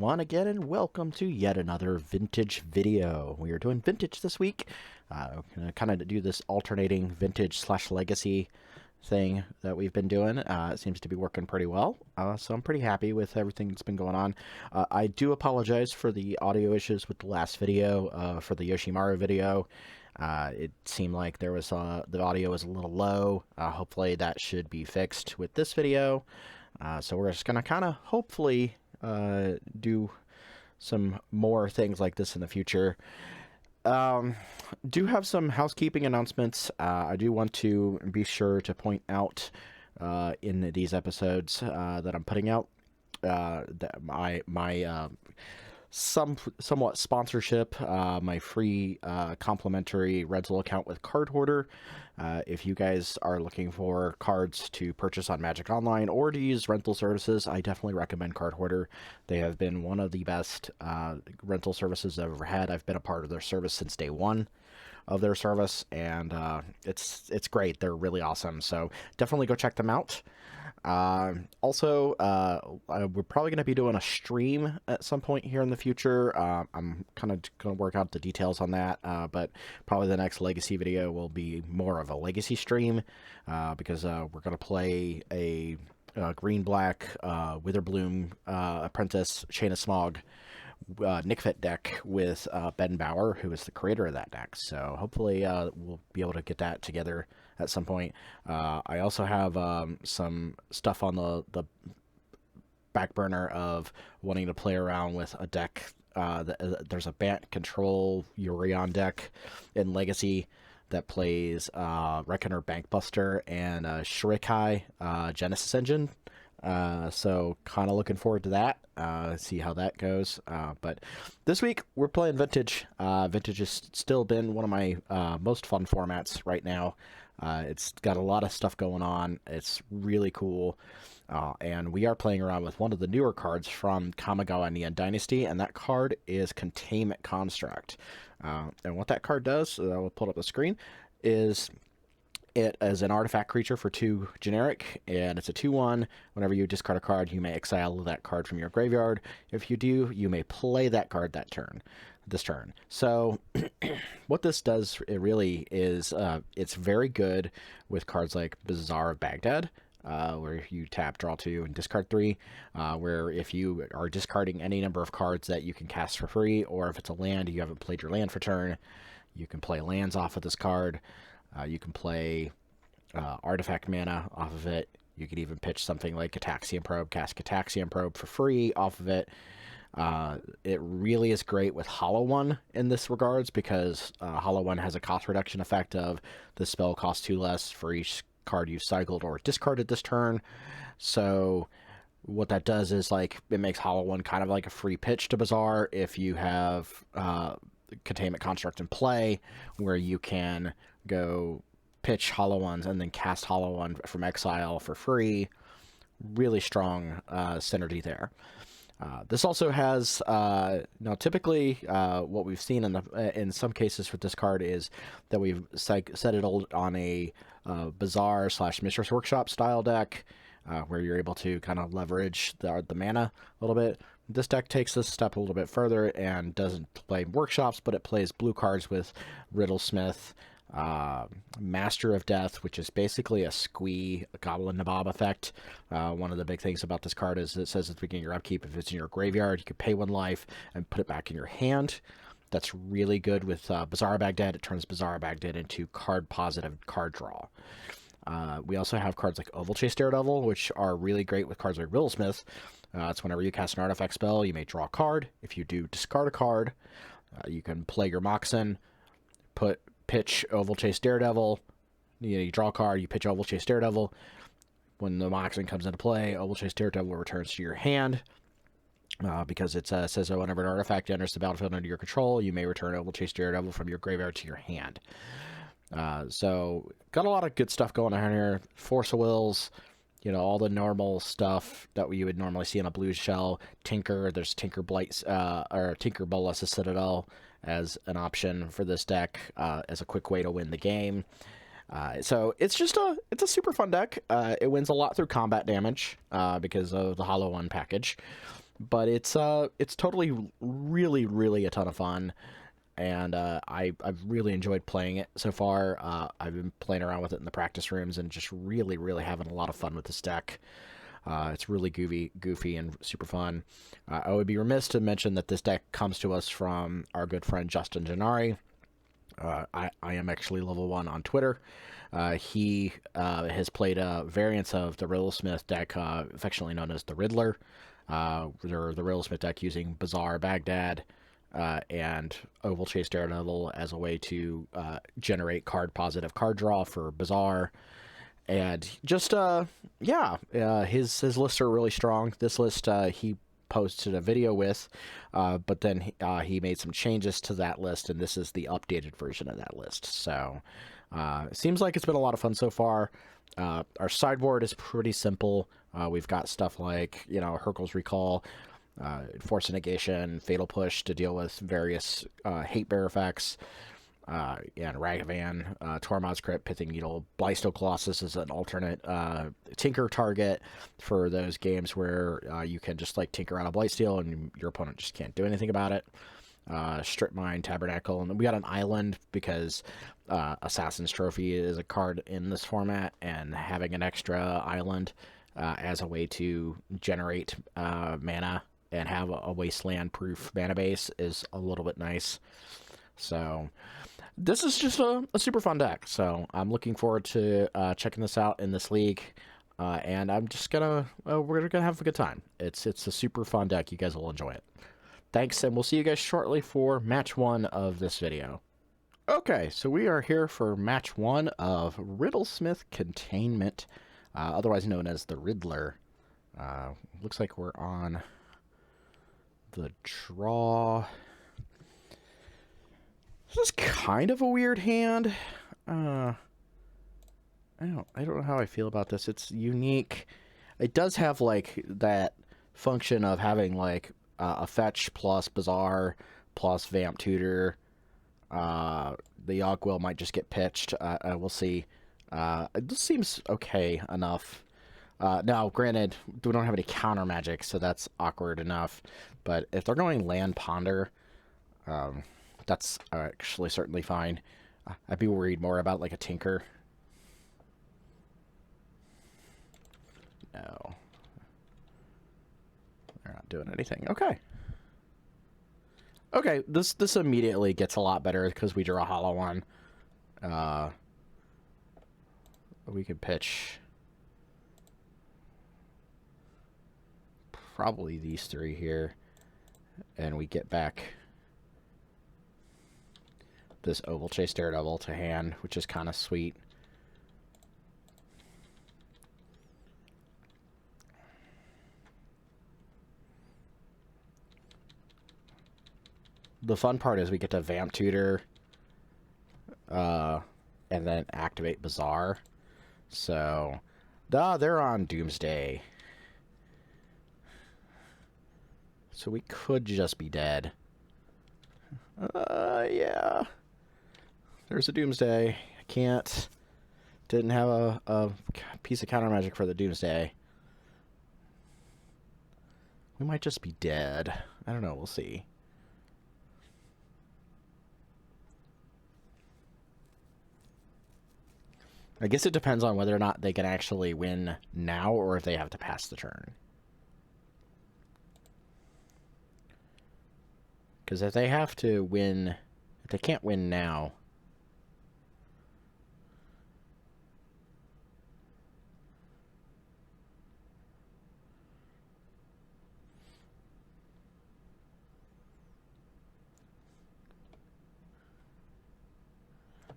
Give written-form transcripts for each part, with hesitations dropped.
everyone again, and welcome to yet another vintage video. We are doing vintage this week. Gonna kind of do this alternating vintage slash legacy thing that we've been doing. It seems to be working pretty well, so I'm pretty happy with everything that's been going on. I do apologize for the audio issues with the last video, for the Yoshimaru video. It seemed like there was the audio was a little low. Hopefully that should be fixed with this video. So we're just gonna kind of hopefully do some more things like this in the future. Do have some housekeeping announcements. I do want to be sure to point out in these episodes that I'm putting out that my somewhat sponsorship, my free complimentary Riddle account with Card Hoarder. If you guys are looking for cards to purchase on Magic Online or to use rental services, I definitely recommend Card Hoarder. They have been one of the best rental services I've ever had. I've been a part of their service since day one of their service, and it's great. They're really awesome, so definitely go check them out. Also, we're probably going to be doing a stream at some point here in the future. I'm kind of going to work out the details on that, but probably the next Legacy video will be more of a Legacy stream, because we're going to play a green-black Witherbloom Apprentice Chain of Smog Nick Fit deck with Ben Bauer, who is the creator of that deck. So hopefully we'll be able to get that together at some point. I also have some stuff on the back burner of wanting to play around with a deck. There's a Bant Control Urion deck in Legacy that plays Reckoner Bankbuster and Shurikai Genesis Engine. So kind of looking forward to that, see how that goes. But this week we're playing Vintage. Vintage has still been one of my most fun formats right now. It's got a lot of stuff going on. It's really cool. And we are playing around with one of the newer cards from Kamigawa and Dynasty, and that card is Containment Construct. And what that card does, I'll pull up the screen, is it is an artifact creature for 2 generic, and it's a 2/1. Whenever you discard a card, you may exile that card from your graveyard. If you do, you may play that card this turn. So what this does, it really is, it's very good with cards like Bazaar of Baghdad, where you tap, draw 2, and discard 3, where if you are discarding any number of cards that you can cast for free, or if it's a land, you haven't played your land for turn, you can play lands off of this card. You can play artifact mana off of it. You could even pitch something like Cataxian Probe, cast Cataxian Probe for free off of it. It really is great with Hollow One in this regards, because Hollow One has a cost reduction effect of the spell costs 2 less for each card you cycled or discarded this turn. So what that does is, like, it makes Hollow One kind of like a free pitch to Bazaar if you have Containment Construct in play, where you can go pitch Hollow Ones and then cast Hollow One from exile for free. Really strong synergy there. This also has now typically what we've seen in some cases with this card is that we've set it on a Bazaar / Mistress Workshop style deck, where you're able to kind of leverage the mana a little bit. This deck takes this step a little bit further and doesn't play workshops, but it plays blue cards with Riddlesmith, Master of Death, which is basically a squee Goblin Nabob effect. One of the big things about this card is it says at the beginning of your upkeep, if it's in your graveyard, you can pay 1 life and put it back in your hand. That's really good with Bazaar Baghdad. It turns Bazaar Baghdad into card-positive card draw. We also have cards like Oval Chase Daredevil, which are really great with cards like Riddlesmith. It's whenever you cast an artifact spell, you may draw a card. If you do discard a card, you can play your Moxen, pitch Oval Chase Daredevil. You draw a card, you pitch Oval Chase Daredevil. When the Moxen comes into play, Oval Chase Daredevil returns to your hand. Because it says that whenever an artifact enters the battlefield under your control, you may return Oval Chase Daredevil from your graveyard to your hand. So, got a lot of good stuff going on here. Force of Wills, all the normal stuff that you would normally see in a blue shell. Tinker, there's Tinker Blight, or Tinker Bolas' Citadel as an option for this deck, as a quick way to win the game. So it's a super fun deck. It wins a lot through combat damage, because of the Hollow One package. but it's totally really a ton of fun, and I've really enjoyed playing it so far. I've been playing around with it in the practice rooms and just really having a lot of fun with this deck. It's really goofy and super fun. I would be remiss to mention that this deck comes to us from our good friend Justin Gennari. I am actually level 1 on Twitter. He has played variants of the Riddlesmith deck, affectionately known as the Riddler. The Riddlesmith deck using Bazaar, Baghdad, and Oval Chase Daredevil as a way to generate card-positive card draw for Bazaar. And just, his lists are really strong. This list he posted a video with, but then he made some changes to that list, and this is the updated version of that list. So it seems like it's been a lot of fun so far. Our sideboard is pretty simple. We've got stuff like, Hurkyl's Recall, Force of Negation, Fatal Push to deal with various hate bear effects, and Ragavan, Tormod's Crypt, Pithing Needle, Blysto Colossus is an alternate tinker target for those games where you can just tinker out a Blightsteel and your opponent just can't do anything about it. Strip Mine, Tabernacle, and then we got an island because Assassin's Trophy is a card in this format, and having an extra island as a way to generate mana and have a wasteland-proof mana base is a little bit nice. So this is just a super fun deck, so I'm looking forward to checking this out in this league, and I'm just we're gonna have a good time. It's a super fun deck. You guys will enjoy it. Thanks, and we'll see you guys shortly for match 1 of this video. Okay, so we are here for match 1 of Riddlesmith Containment, otherwise known as the Riddler. Looks like we're on the draw. This is kind of a weird hand. I don't know how I feel about this. It's unique. It does have that function of having a fetch plus Bazaar plus Vamp Tutor. The Yogg-Will might just get pitched. We'll see. This seems okay enough. Now, granted, we don't have any counter magic, so that's awkward enough. But if they're going Land Ponder, that's actually certainly fine. I'd be worried more about a Tinker. No. They're not doing anything. Okay. Okay, this immediately gets a lot better because we draw a hollow one. We could pitch probably these 3 here, and we get back this Oval Chase Daredevil to hand, which is kind of sweet. The fun part is we get to Vamp Tutor, and then activate Bazaar. So, they're on Doomsday. So we could just be dead. Yeah. There's a Doomsday. I can't. Didn't have a piece of counter magic for the Doomsday. We might just be dead. I don't know. We'll see. I guess it depends on whether or not they can actually win now or if they have to pass the turn. Because if they have to win, if they can't win now,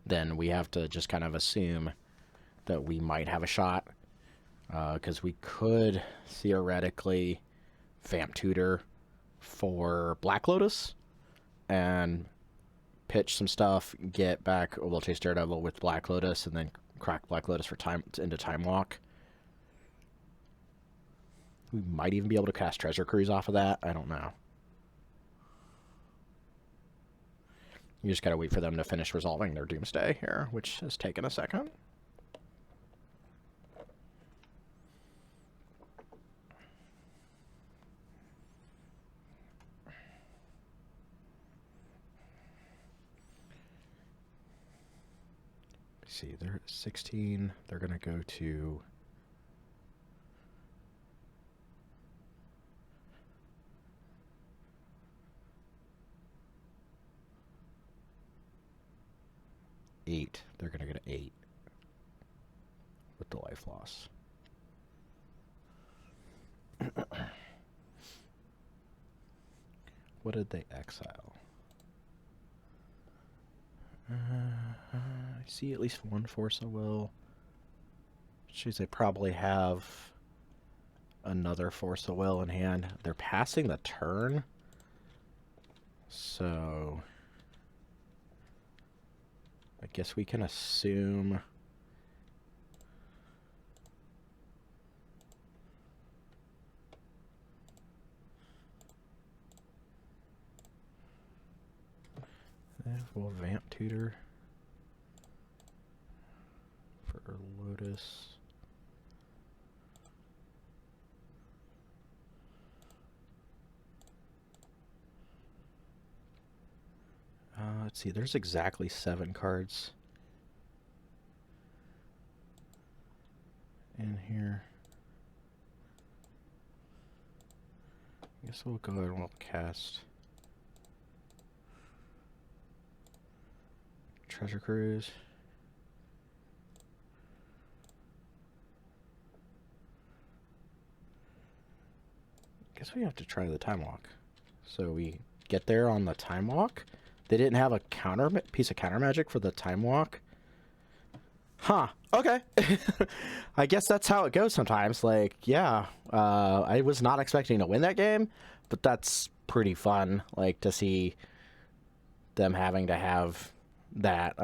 then we have to just kind of assume that we might have a shot. Because we could theoretically Vamp Tutor for Black Lotus and pitch some stuff, get back Oval Chase Daredevil with Black Lotus, and then crack Black Lotus for into Time Walk. We might even be able to cast Treasure Cruise off of that. I don't know. You just gotta wait for them to finish resolving their Doomsday here, which has taken a second. see, they're at 16. They're going to go to... eight. They're going to get an 8 with the life loss. What did they exile? I see at least one Force of Will. Which means they probably have another Force of Will in hand. They're passing the turn. So... I guess we can assume... We'll Vamp Tutor for Lotus. Let's see, there's exactly 7 cards in here. I guess we'll go ahead and we'll cast Treasure Cruise. Guess we have to try the Time Walk. So we get there on the Time Walk. They didn't have a piece of counter magic for the Time Walk. Huh. Okay. I guess that's how it goes sometimes. Like, yeah, I was not expecting to win that game, but that's pretty fun. Like, to see them having to have that.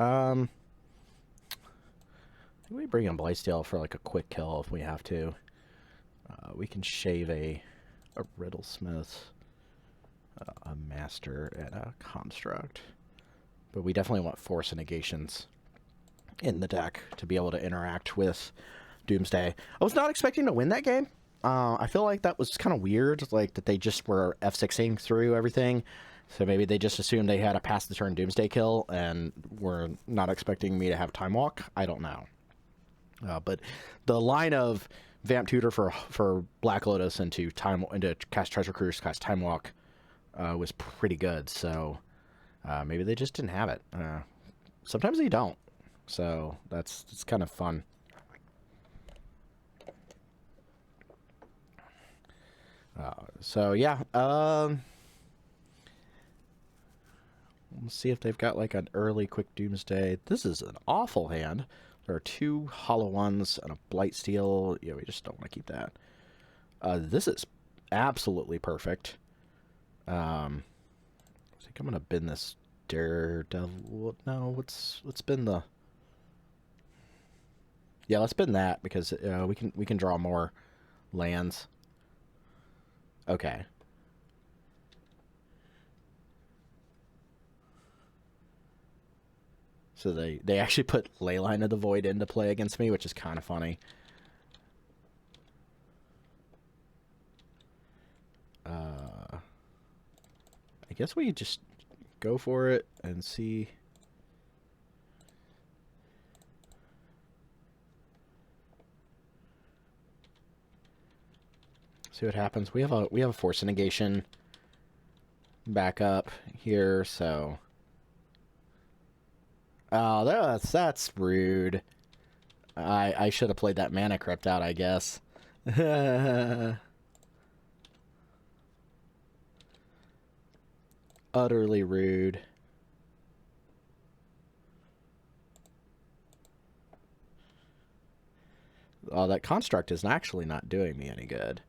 We bring in Blightsteel for like a quick kill if we have to. We can shave a Riddlesmith, a Master, and a Construct. But we definitely want Force Negations in the deck to be able to interact with Doomsday. I was not expecting to win that game. I feel like that was kind of weird, like that they just were F6ing through everything. So maybe they just assumed they had a pass the turn Doomsday kill and were not expecting me to have Time Walk. I don't know. But the line of Vamp Tutor for Black Lotus into cast Treasure Cruise, cast Time Walk was pretty good. So maybe they just didn't have it. Sometimes they don't. So it's kind of fun. So yeah, let's see if they've got like an early quick Doomsday. This is an awful hand. There are 2 Hollow Ones and a Blightsteel. Yeah, we just don't want to keep that. This is absolutely perfect. I think I'm gonna bin this Daredevil. No, let's bin the. Yeah, let's bin that because we can draw more lands. Okay. So they actually put Leyline of the Void into play against me, which is kind of funny. I guess we just go for it and see. See what happens. We have a Force Negation back up here, so. Oh, that's rude. I should have played that Mana Crypt out, I guess. Utterly rude. Oh, that Construct is actually not doing me any good.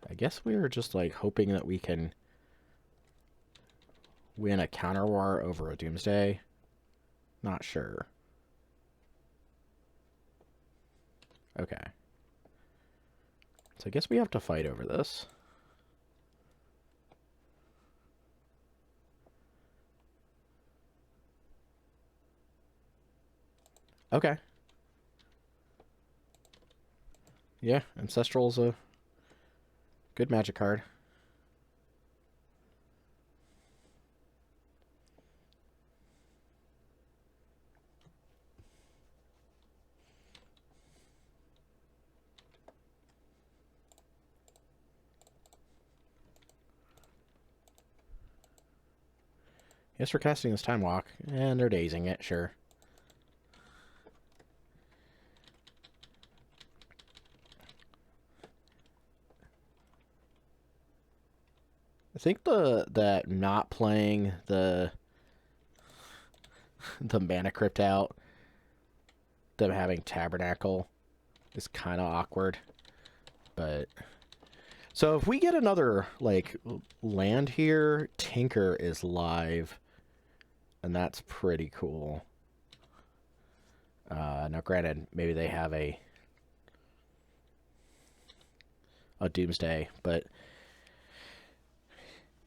I guess we were just like hoping that we can win a counter war over a Doomsday. Not sure. Okay. So I guess we have to fight over this. Okay. Yeah, Ancestral's a good magic card. Yes, we're casting this Time Walk, and they're dazing it, sure. I think that not playing the Mana Crypt out, them having Tabernacle, is kind of awkward. But so if we get another like land here, Tinker is live, and that's pretty cool. Now, granted, maybe they have a Doomsday, but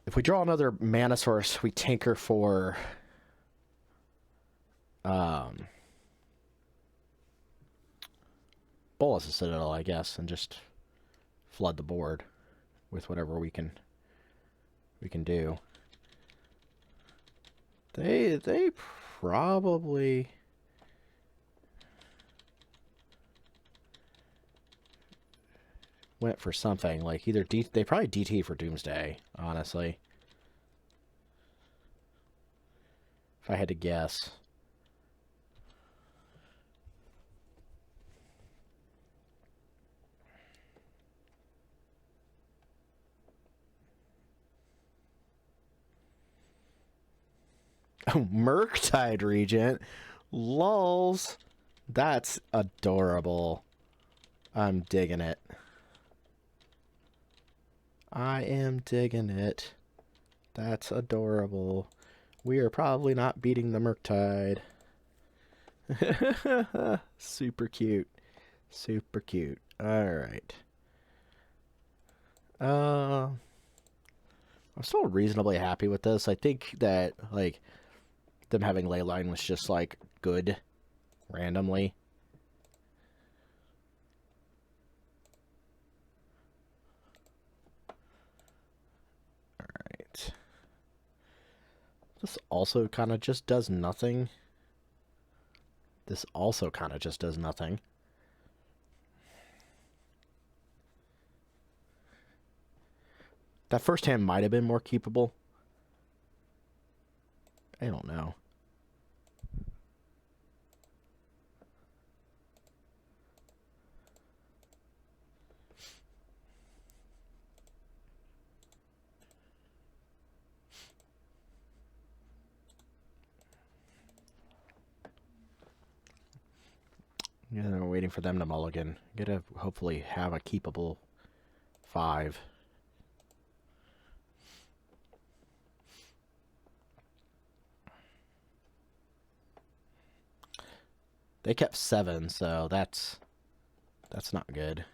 if we draw another mana source, we Tinker for Bolas' Citadel, I guess, and just flood the board with whatever we can do. They probably went for something like either they probably DT for Doomsday, honestly. If I had to guess. Oh, Murktide Regent. Lulz. That's adorable. I'm digging it. I am digging it. That's adorable. We are probably not beating the Murktide. Super cute. Super cute. Alright. I'm still reasonably happy with this. I think that, like, them having Leyline was just, like, good randomly. Alright. This also kind of just does nothing. This also kind of just does nothing. That first hand might have been more keepable. I don't know. Yeah, we're waiting for them to mulligan. Gotta hopefully have a keepable 5. They kept 7, so that's not good.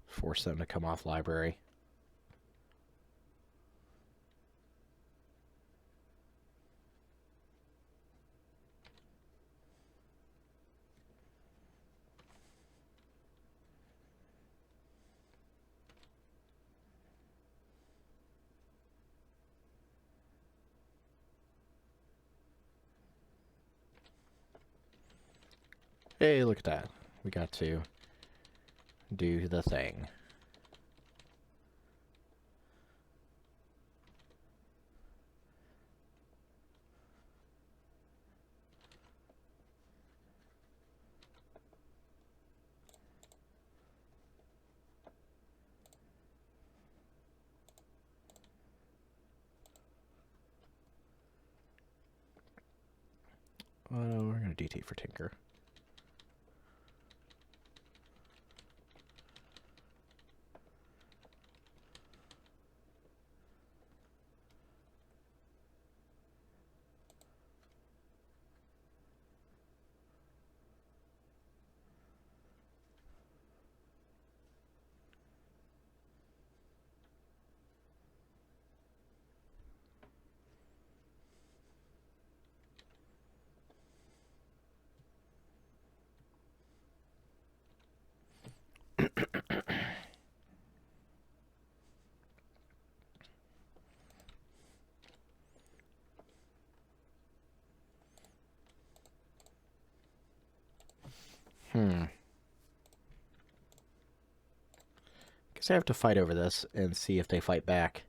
Force them to come off library. Hey, look at that. We got to do the thing. We're going to DT for Tinker. Guess I have to fight over this and see if they fight back.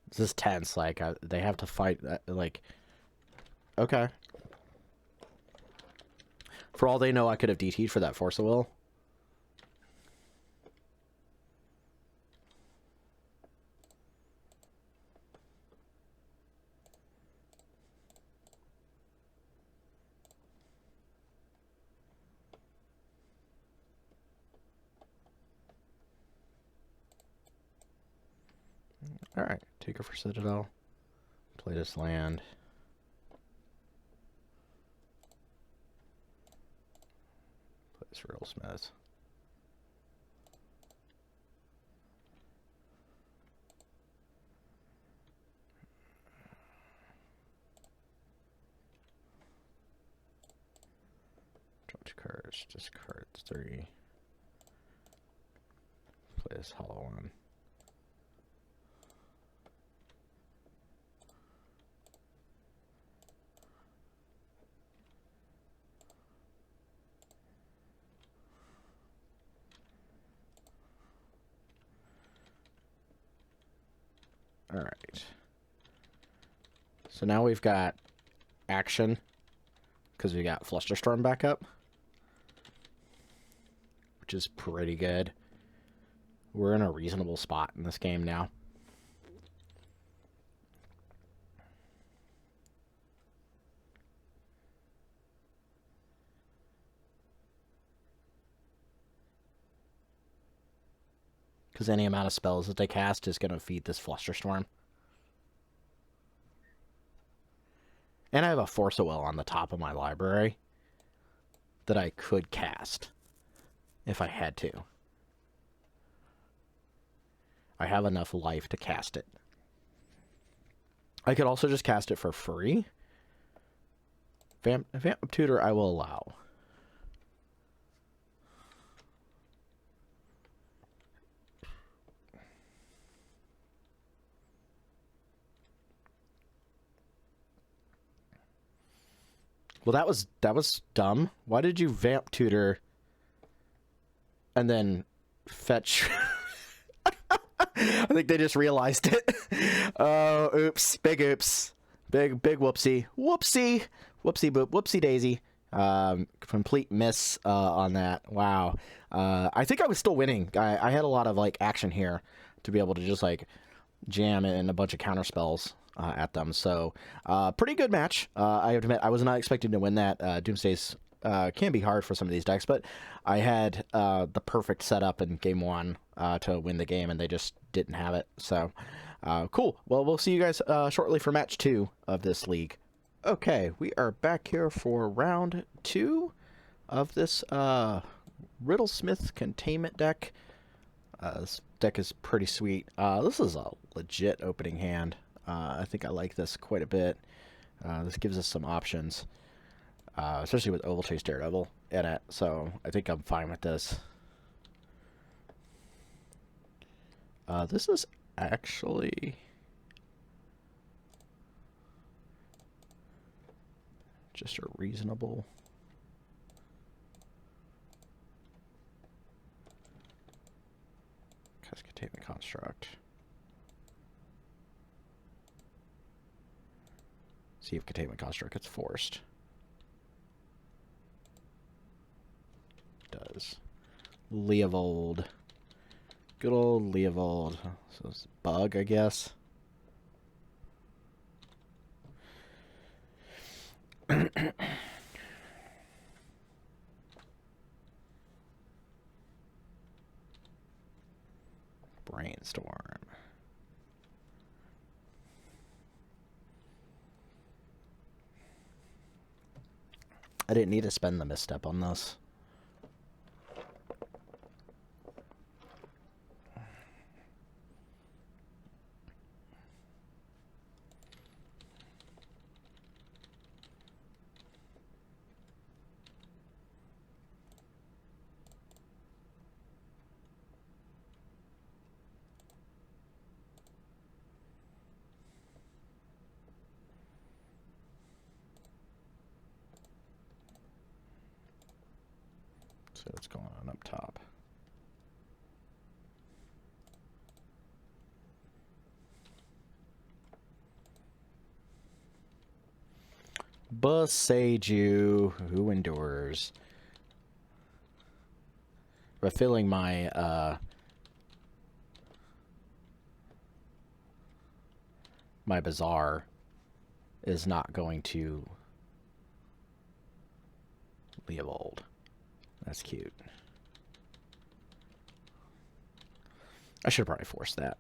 This is tense. Like, they have to fight. Like, okay. For all they know, I could have DT'd for that Force of Will. Alright, take her for Citadel. Play this land. Play this Riddlesmith. Draw 2 cards, discard 3. Play this hollow one. Alright. So now we've got action, because we got Flusterstorm back up, which is pretty good. We're in a reasonable spot in this game now. Because any amount of spells that they cast is going to feed this Flusterstorm. And I have a Force of Will on the top of my library that I could cast if I had to. I have enough life to cast it. I could also just cast it for free. Vamp Tutor I will allow. Well, that was dumb. Why did you Vamp Tutor and then fetch? I think they just realized it. Oh, oops. Big oops. Big whoopsie. Whoopsie. Whoopsie boop. Whoopsie daisy. Complete miss on that. Wow. I think I was still winning. I had a lot of like action here to be able to just like jam in a bunch of counter spells at them. So pretty good match. I have to admit, I was not expecting to win that. Doomsday's can be hard for some of these decks, but I had the perfect setup in game 1 to win the game, and they just didn't have it. So cool. Well, we'll see you guys shortly for match 2 of this league. Okay, we are back here for round 2 of this Riddlesmith Containment deck. This deck is pretty sweet. This is a legit opening hand. I think I like this quite a bit. This gives us some options, especially with Oval Chase Daredevil in it, so I think I'm fine with this. This is actually just a reasonable... Containment Construct. See if Containment Construct gets forced. It does. Leovold. Good old Leovold. So it's bug, I guess. Brainstorm. I didn't need to spend the misstep on this. see what's going on up top. Bazaar, who endures? Refilling my my Bazaar is not going to Leovold. That's cute. I should have probably forced that.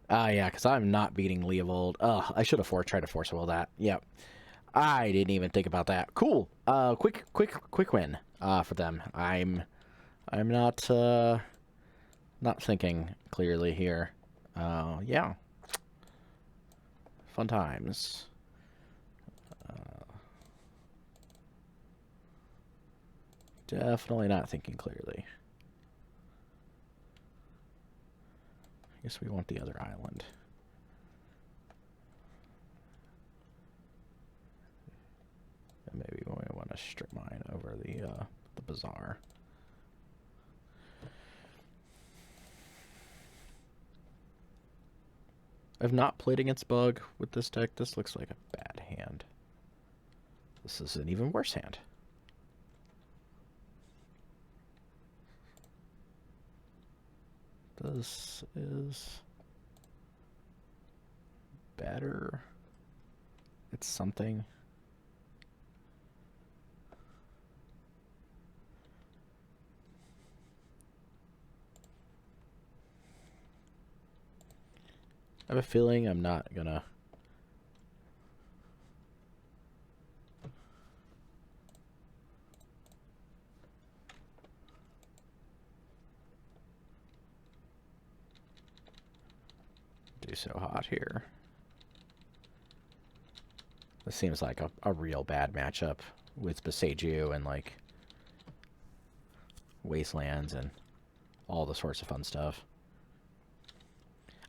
Yeah, because I'm not beating Leovold. I should have tried to force will that. Yep. I didn't even think about that. Cool. Quick win for them. I'm not thinking clearly here. Yeah. Fun times. Definitely not thinking clearly. I guess we want the other island. And maybe we want to strip mine over the Bazaar. I've not played against Bug with this deck. This looks like a bad hand. This is an even worse hand. This is better. It's something. I have a feeling I'm not gonna do so hot here. This seems like a real bad matchup with Bazaar and like Wastelands and all the sorts of fun stuff.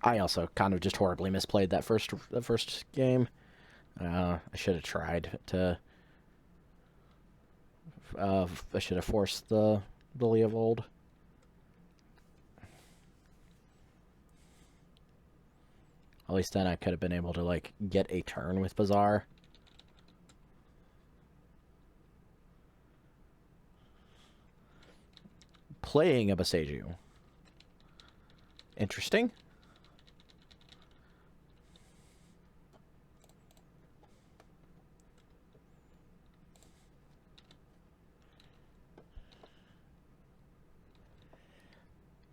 I also kind of just horribly misplayed that first game. I should have tried to. I should have forced the Leovold. At least then I could have been able to like get a turn with Bazaar. Playing a Bazaar. Interesting.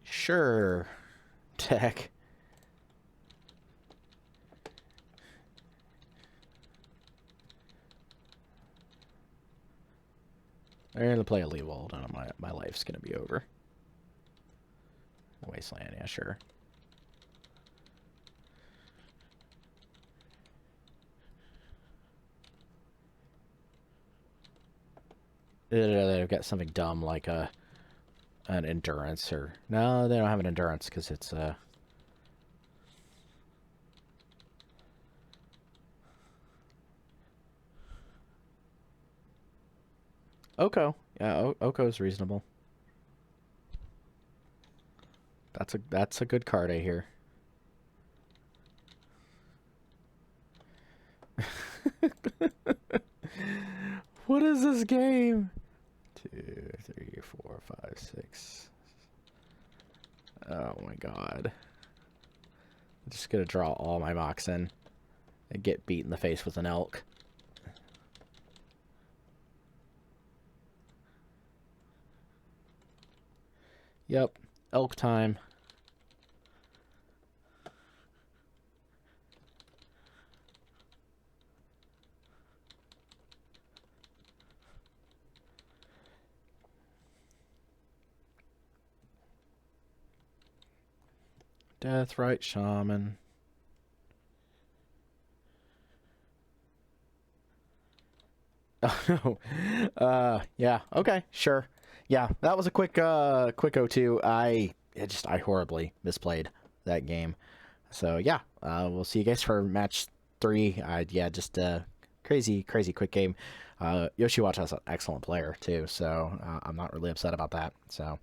Sure, tech. I'm gonna play a Leovold and my life's gonna be over. Wasteland, yeah, sure. They've got something dumb like an endurance or no, they don't have an endurance because it's Oko. Yeah, Oko's reasonable. That's a good card I hear. What is this game? 2, 3, 4, 5, 6. Oh my god. I'm just gonna draw all my Moxen and get beat in the face with an elk. Yep, elk time. Deathrite Shaman. Oh, yeah, okay, sure. Yeah, that was a quick 0-2. I horribly misplayed that game. So yeah, we'll see you guys for match 3. Yeah, just crazy quick game. Yoshiwata's an excellent player too, so I'm not really upset about that. So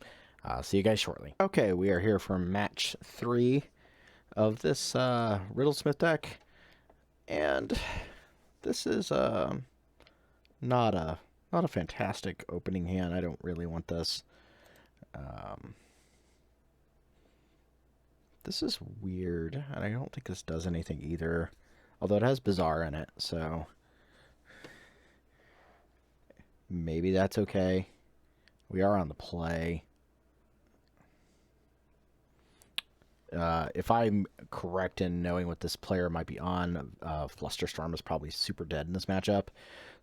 see you guys shortly. Okay, we are here for match 3 of this Riddlesmith deck, and this is not a fantastic opening hand. I don't really want this. This is weird, and I don't think this does anything either. Although it has Bazaar in it, so maybe that's okay. We are on the play. If I'm correct in knowing what this player might be on, Flusterstorm is probably super dead in this matchup.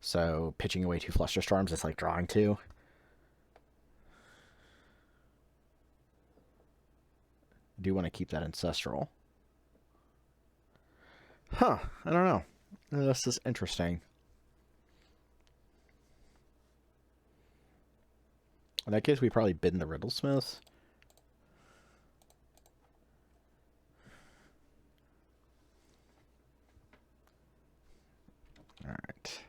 So pitching away 2 Flusterstorms is like drawing 2. I do want to keep that Ancestral. Huh, I don't know. This is interesting. In that case, we probably bid the Riddlesmith. Alright.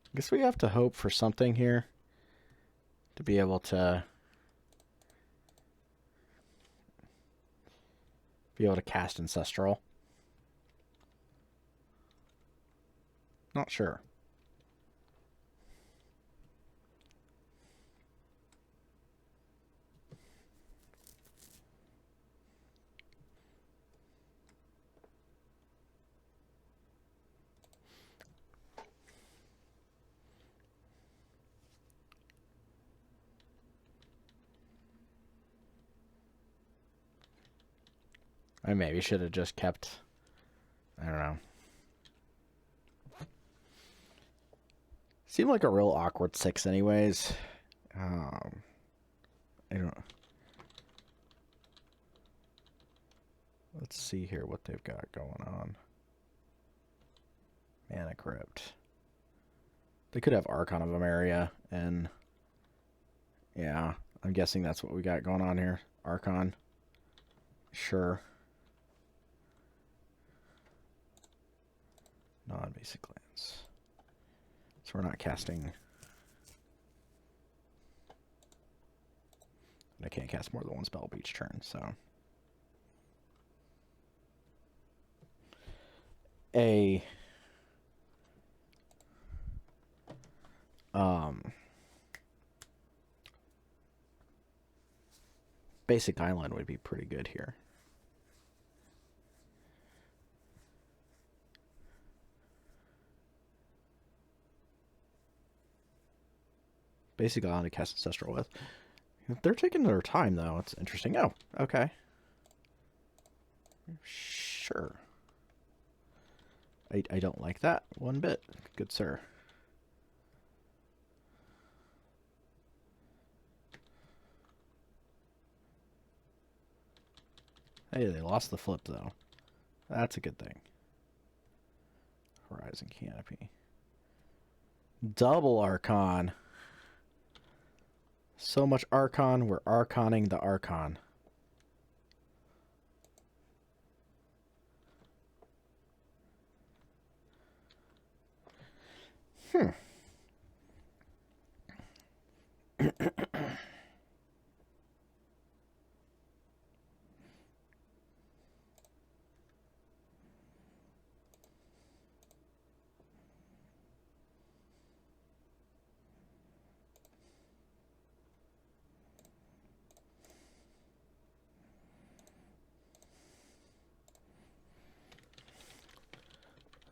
I guess we have to hope for something here to be able to cast Ancestral. Not sure. I maybe should have just kept, I don't know. Seemed like a real awkward 6 anyways. I don't. Let's see here what they've got going on. Mana Crypt. They could have Archon of Emeria, and yeah, I'm guessing that's what we got going on here. Archon. Sure. Non-basic lands. So we're not casting. And I can't cast more than 1 spell each turn, so. Basic Island would be pretty good here. Basic Island to cast Ancestral with. They're taking their time, though. It's interesting. Oh, okay. Sure. I don't like that one bit. Good sir. Hey, they lost the flip, though. That's a good thing. Horizon Canopy. Double Archon. So much Archon, we're Archoning the Archon.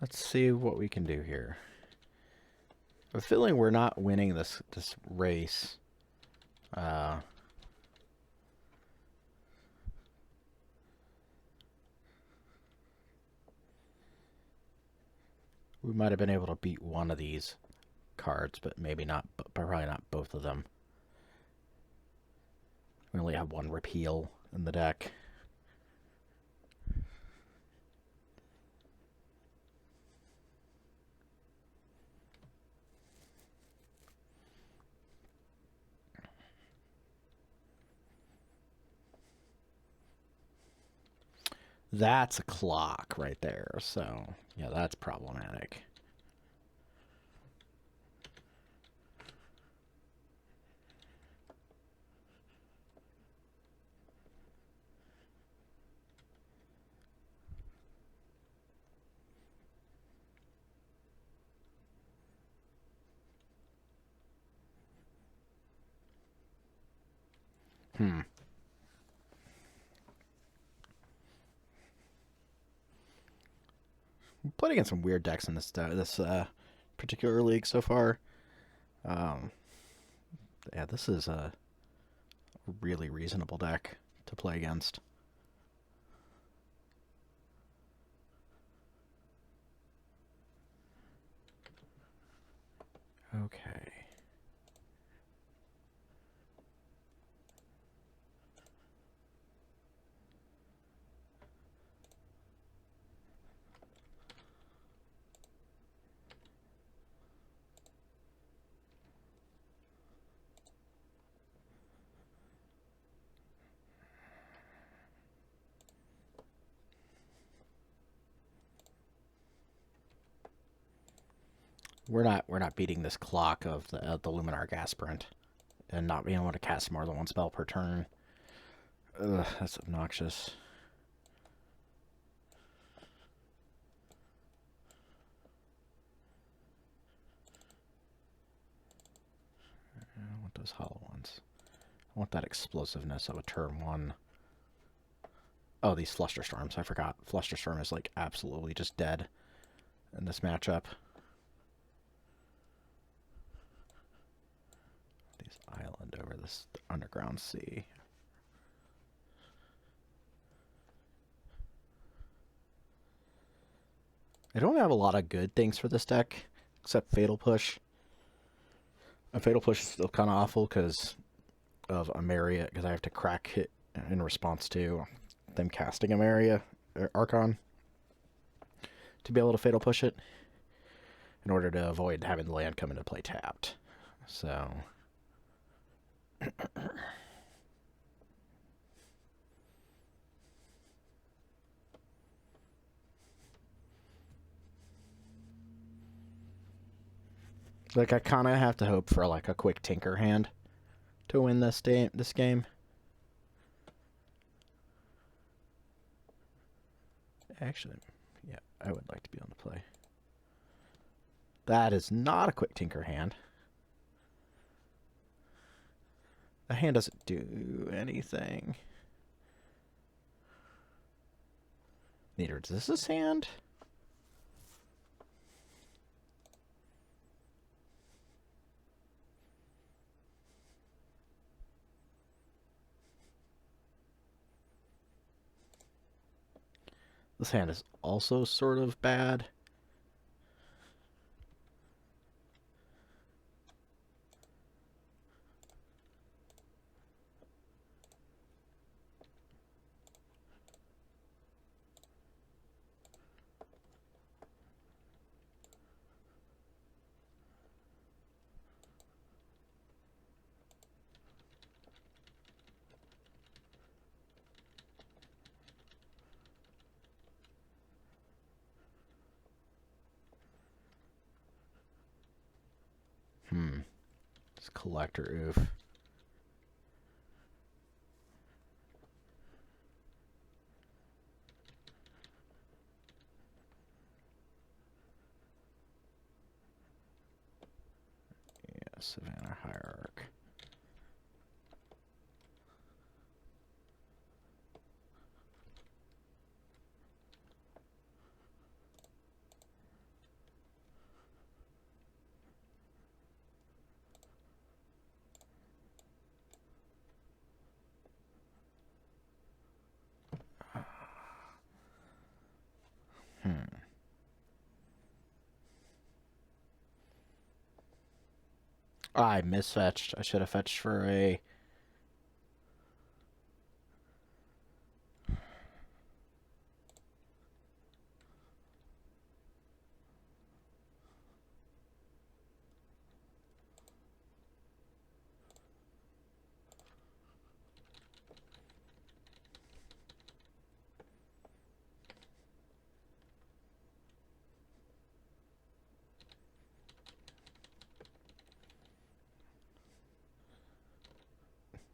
Let's see what we can do here. I'm feeling we're not winning this race. We might have been able to beat one of these cards, but maybe not, but probably not both of them. We only have 1 repeal in the deck. That's a clock right there. So, yeah, that's problematic. Hmm. Played against some weird decks in this particular league so far. Um, yeah, this is a really reasonable deck to play against. Okay. We're not beating this clock of the Luminarch Aspirant and not being able to cast more than one spell per turn. Ugh, that's obnoxious. I want those hollow ones. I want that explosiveness of a turn one. Oh, these Flusterstorms. I forgot. Flusterstorm is like absolutely just dead in this matchup. These island over this underground sea. I don't have a lot of good things for this deck, except Fatal Push. And Fatal Push is still kind of awful because of Amaria, because I have to crack hit in response to them casting Amaria, or Archon, to be able to Fatal Push it, in order to avoid having the land come into play tapped. So... like, I kind of have to hope for, like, a quick Tinker hand to win this game. Actually, yeah, I would like to be on the play. That is not a quick Tinker hand. The hand doesn't do anything. Neither does this hand. This hand is also sort of bad. This collector oof. Yeah, Savannah Hierarch. I misfetched. I should have fetched for a...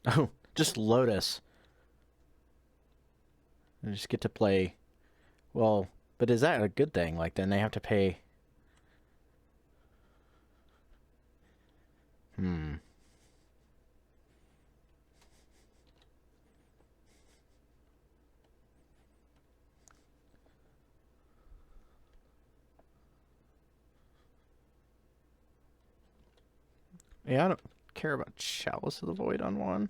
Oh, just Lotus. I just get to play. Well, but is that a good thing? Like, then they have to pay. Hmm. Yeah, I don't care about Chalice of the Void on one.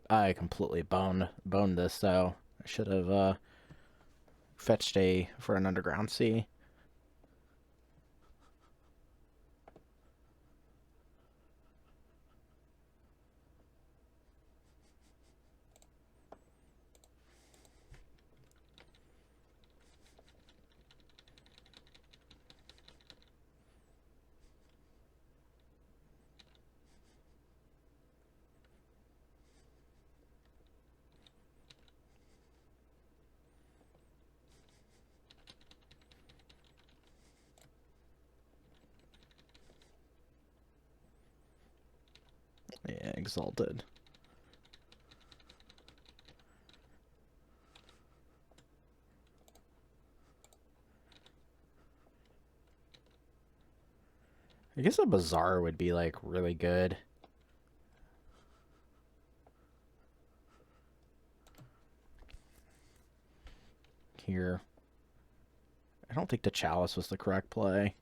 I completely boned this though. I should have fetched a for an underground sea. Yeah, Exalted. I guess a Bazaar would be like really good. Here. I don't think the Chalice was the correct play.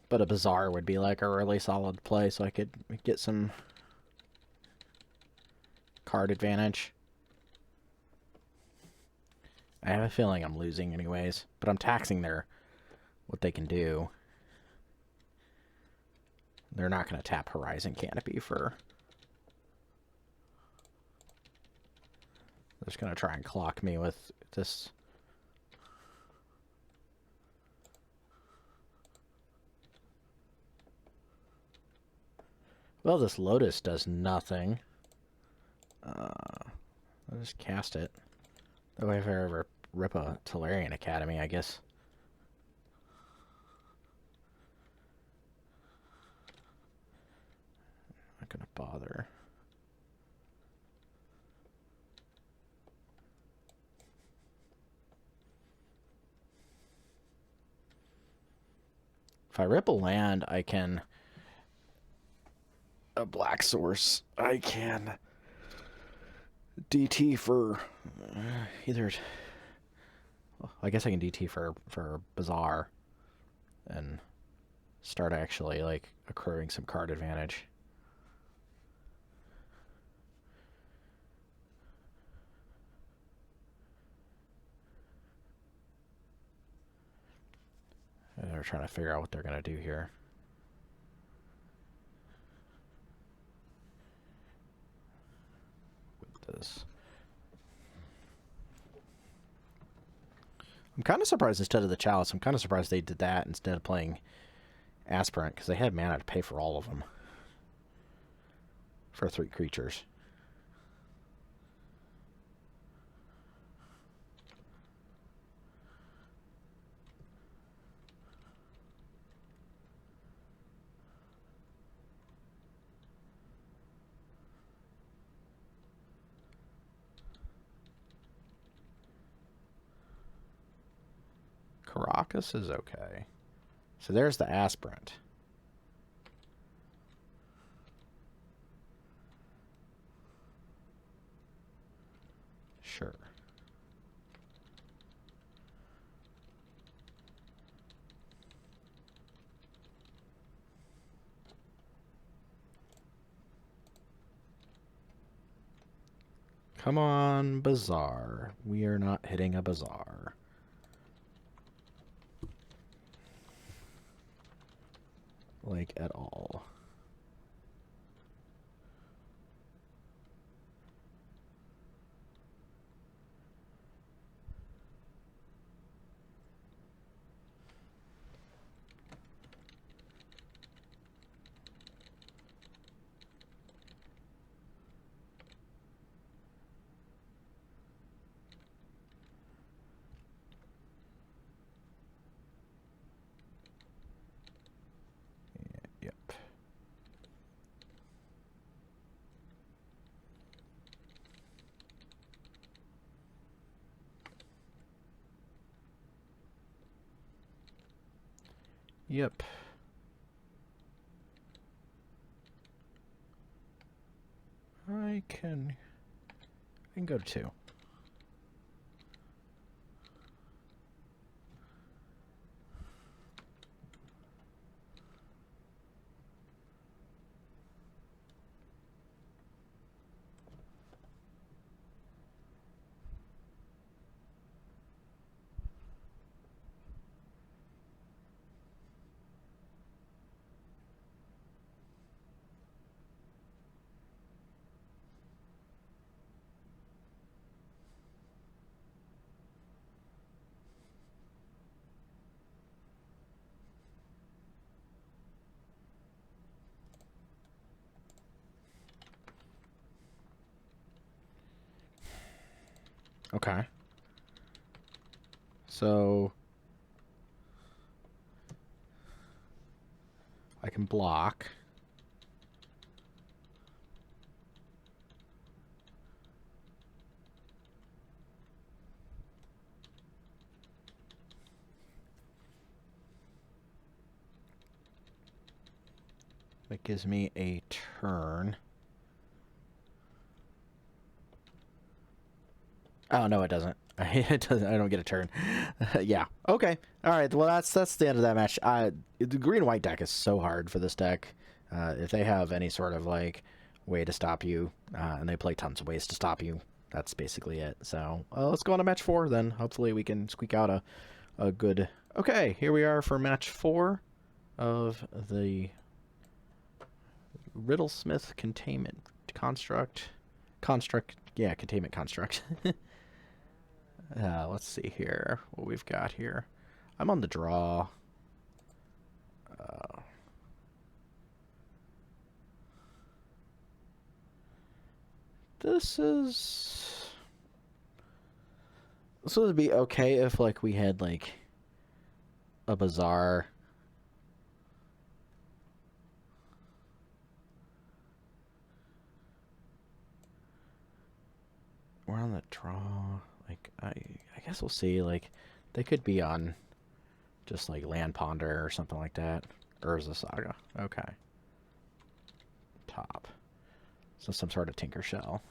But a Bazaar would be like a really solid play, so I could get some card advantage. I have a feeling I'm losing anyways, but I'm taxing their what they can do. They're not going to tap Horizon Canopy for... They're just going to try and clock me with this. Well, this Lotus does nothing. I'll just cast it. That way if I ever rip a Tolarian Academy, I guess. Not gonna bother. If I rip a land, I can... A black source. I can... DT for... either... Well, I guess I can DT for Bazaar. And start actually, like, accruing some card advantage. They're trying to figure out what they're going to do here. With this. I'm kind of surprised instead of the Chalice, I'm kind of surprised they did that instead of playing Aspirant, because they had mana to pay for all of them. For 3 creatures. Caracas is okay. So there's the Aspirant. Sure. Come on, Bazaar. We are not hitting a Bazaar. Like, at all. Yep. I can go to 2. Okay. So I can block. That gives me a turn. Oh, no, it doesn't. It doesn't. I don't get a turn. Yeah. Okay. All right. Well, that's the end of that match. The green-white deck is so hard for this deck. If they have any sort of, like, way to stop you, and they play tons of ways to stop you, that's basically it. So, let's go on to match 4, then. Hopefully we can squeak out a good... Okay, here we are for match 4 of the Riddlesmith Containment Construct. Yeah, Containment Construct. Let's see here what we've got here. I'm on the draw. This would be okay if, like, we had, like, a Bazaar. We're on the draw. Like, I guess we'll see. Like, they could be on just, like, Land Ponder or something like that. Urza Saga. Okay. Top. So some sort of Tinker Shell.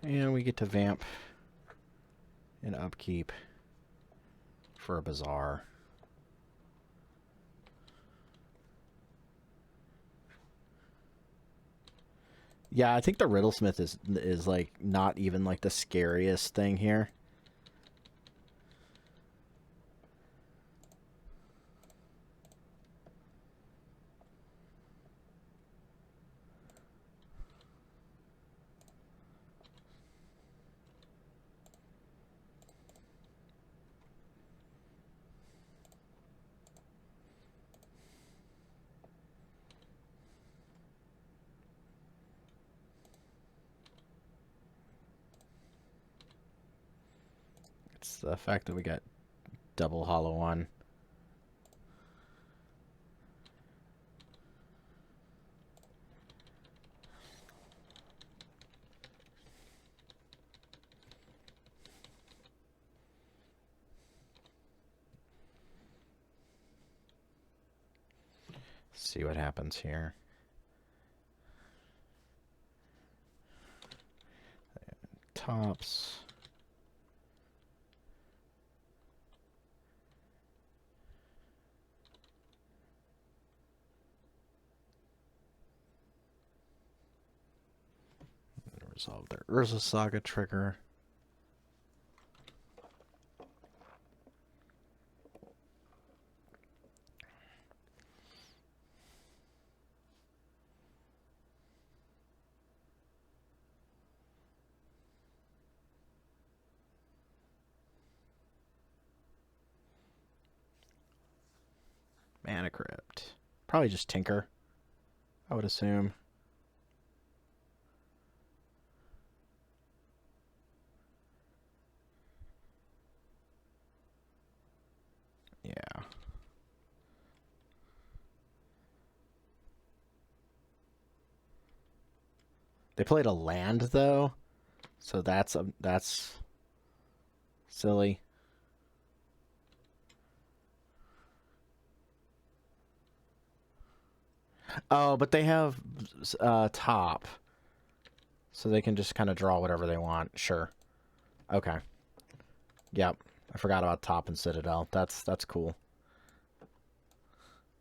And we get to vamp and upkeep for a Bazaar. Yeah, I think the Riddlesmith is like not even like the scariest thing here. It's the fact that we got double hollow one. See what happens here. Tops. Resolve their Urza Saga trigger. Mana Crypt. Probably just Tinker, I would assume. Yeah. They played a land though, so that's silly. Oh, but they have top, so they can just kind of draw whatever they want. Sure. Okay. Yep. I forgot about top and Citadel. That's cool.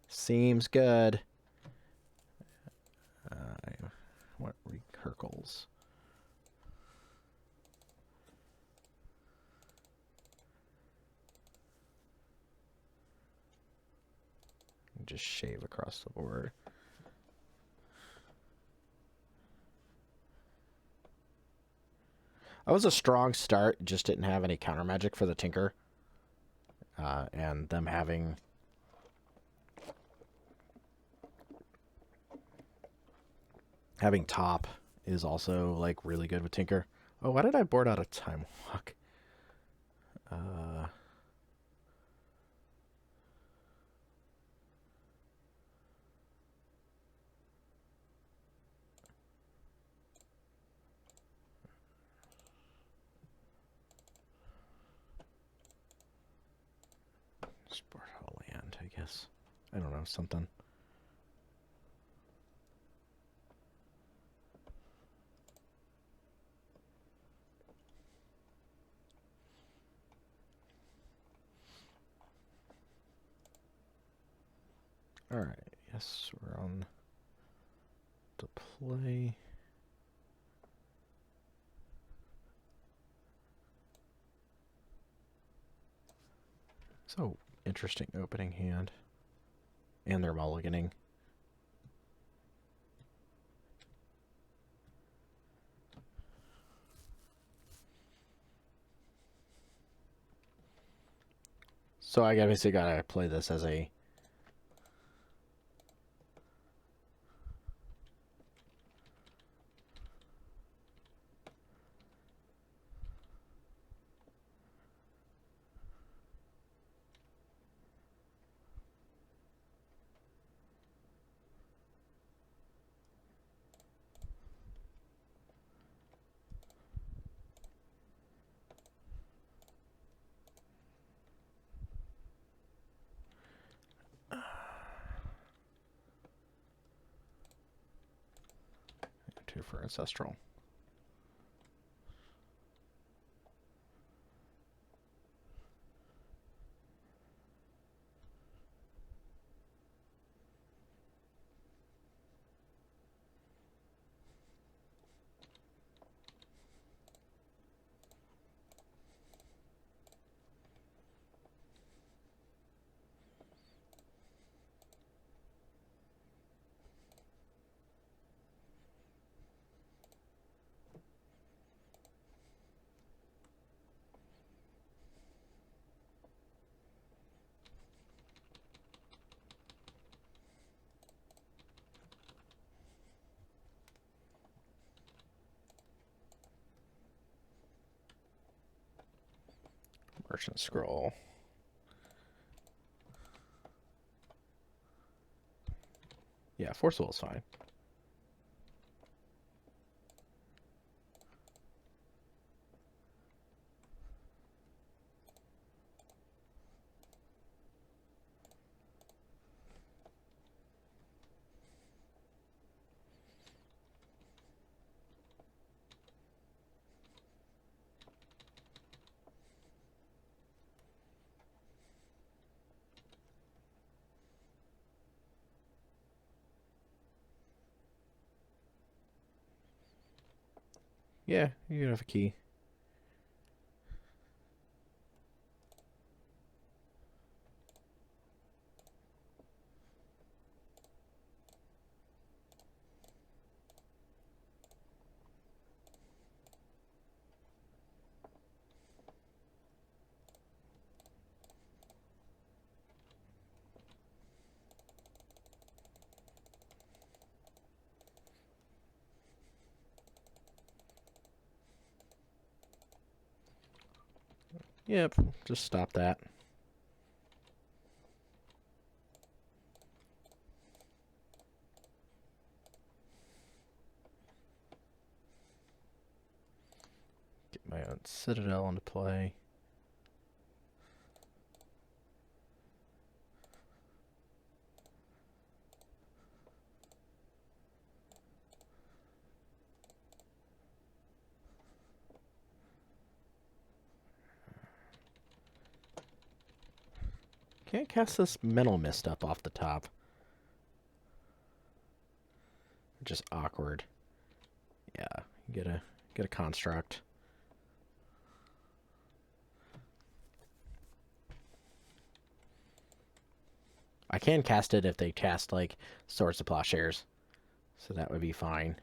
Seems good. What Hercules? Just shave across the board. That was a strong start. Just didn't have any counter magic for the Tinker. And them having top is also like really good with Tinker. Oh, why did I board out of Time Walk? Sport land, I guess. I don't know, something. Alright, yes, we're on to play. So interesting opening hand. And they're mulliganing. So I basically gotta play this as a two for Ancestral. Merchant Scroll. Yeah, Force Will is fine. Yeah, you can have a key. Yep, just stop that. Get my own Citadel into play. Can't cast this mental mist up off the top. Just awkward. Yeah, get a construct. I can cast it if they cast like Swords to Plowshares, so that would be fine.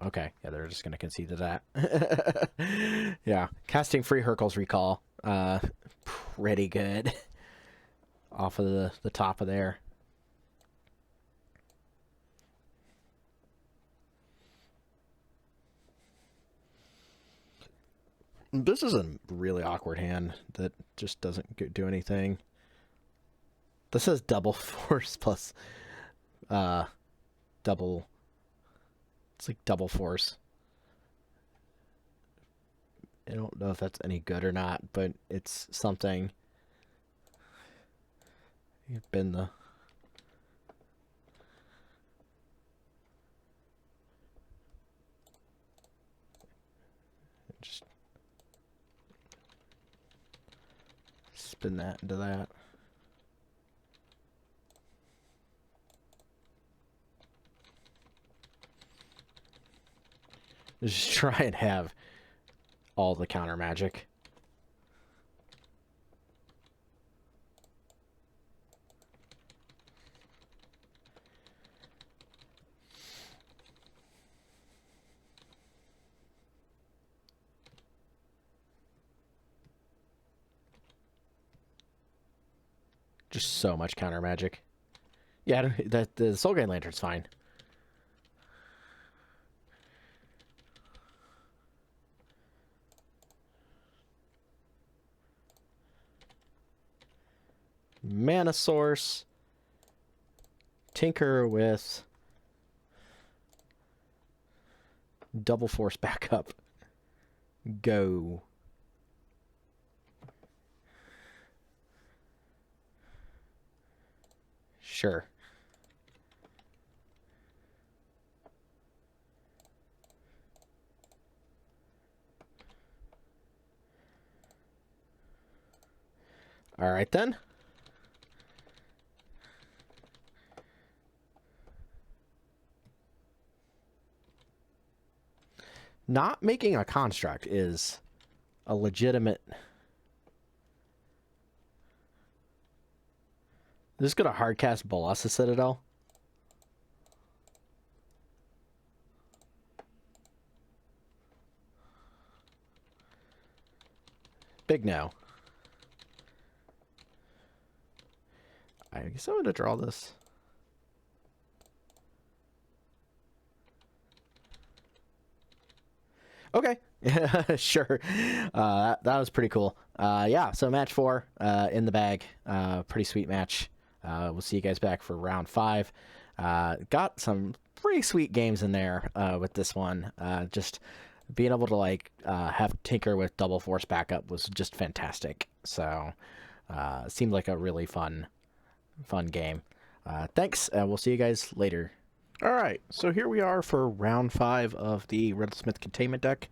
Okay, yeah, they're just gonna concede to that. Yeah, casting free Hercules Recall, pretty good. Off of the top of there. This is a really awkward hand that just doesn't do anything. This says double force plus double. It's like double force. I don't know if that's any good or not, but it's something. You've been the just spin that into that. Just try and have all the counter magic. Just so much counter magic. Yeah, the Soul Gain Lantern's fine. Mana Source. Tinker with double force backup. Go. Sure. All right then. Not making a construct is a legitimate... This is going to hardcast Bolas' Citadel. Big no. I guess I'm going to draw this. Okay, sure. That was pretty cool. Yeah, so match 4 in the bag. Pretty sweet match. We'll see you guys back for round 5. Got some pretty sweet games in there with this one. Just being able to like have Tinker with double force backup was just fantastic. So seemed like a really fun game. Thanks. We'll see you guys later. All right, so here we are for round 5 of the Riddlesmith Containment deck,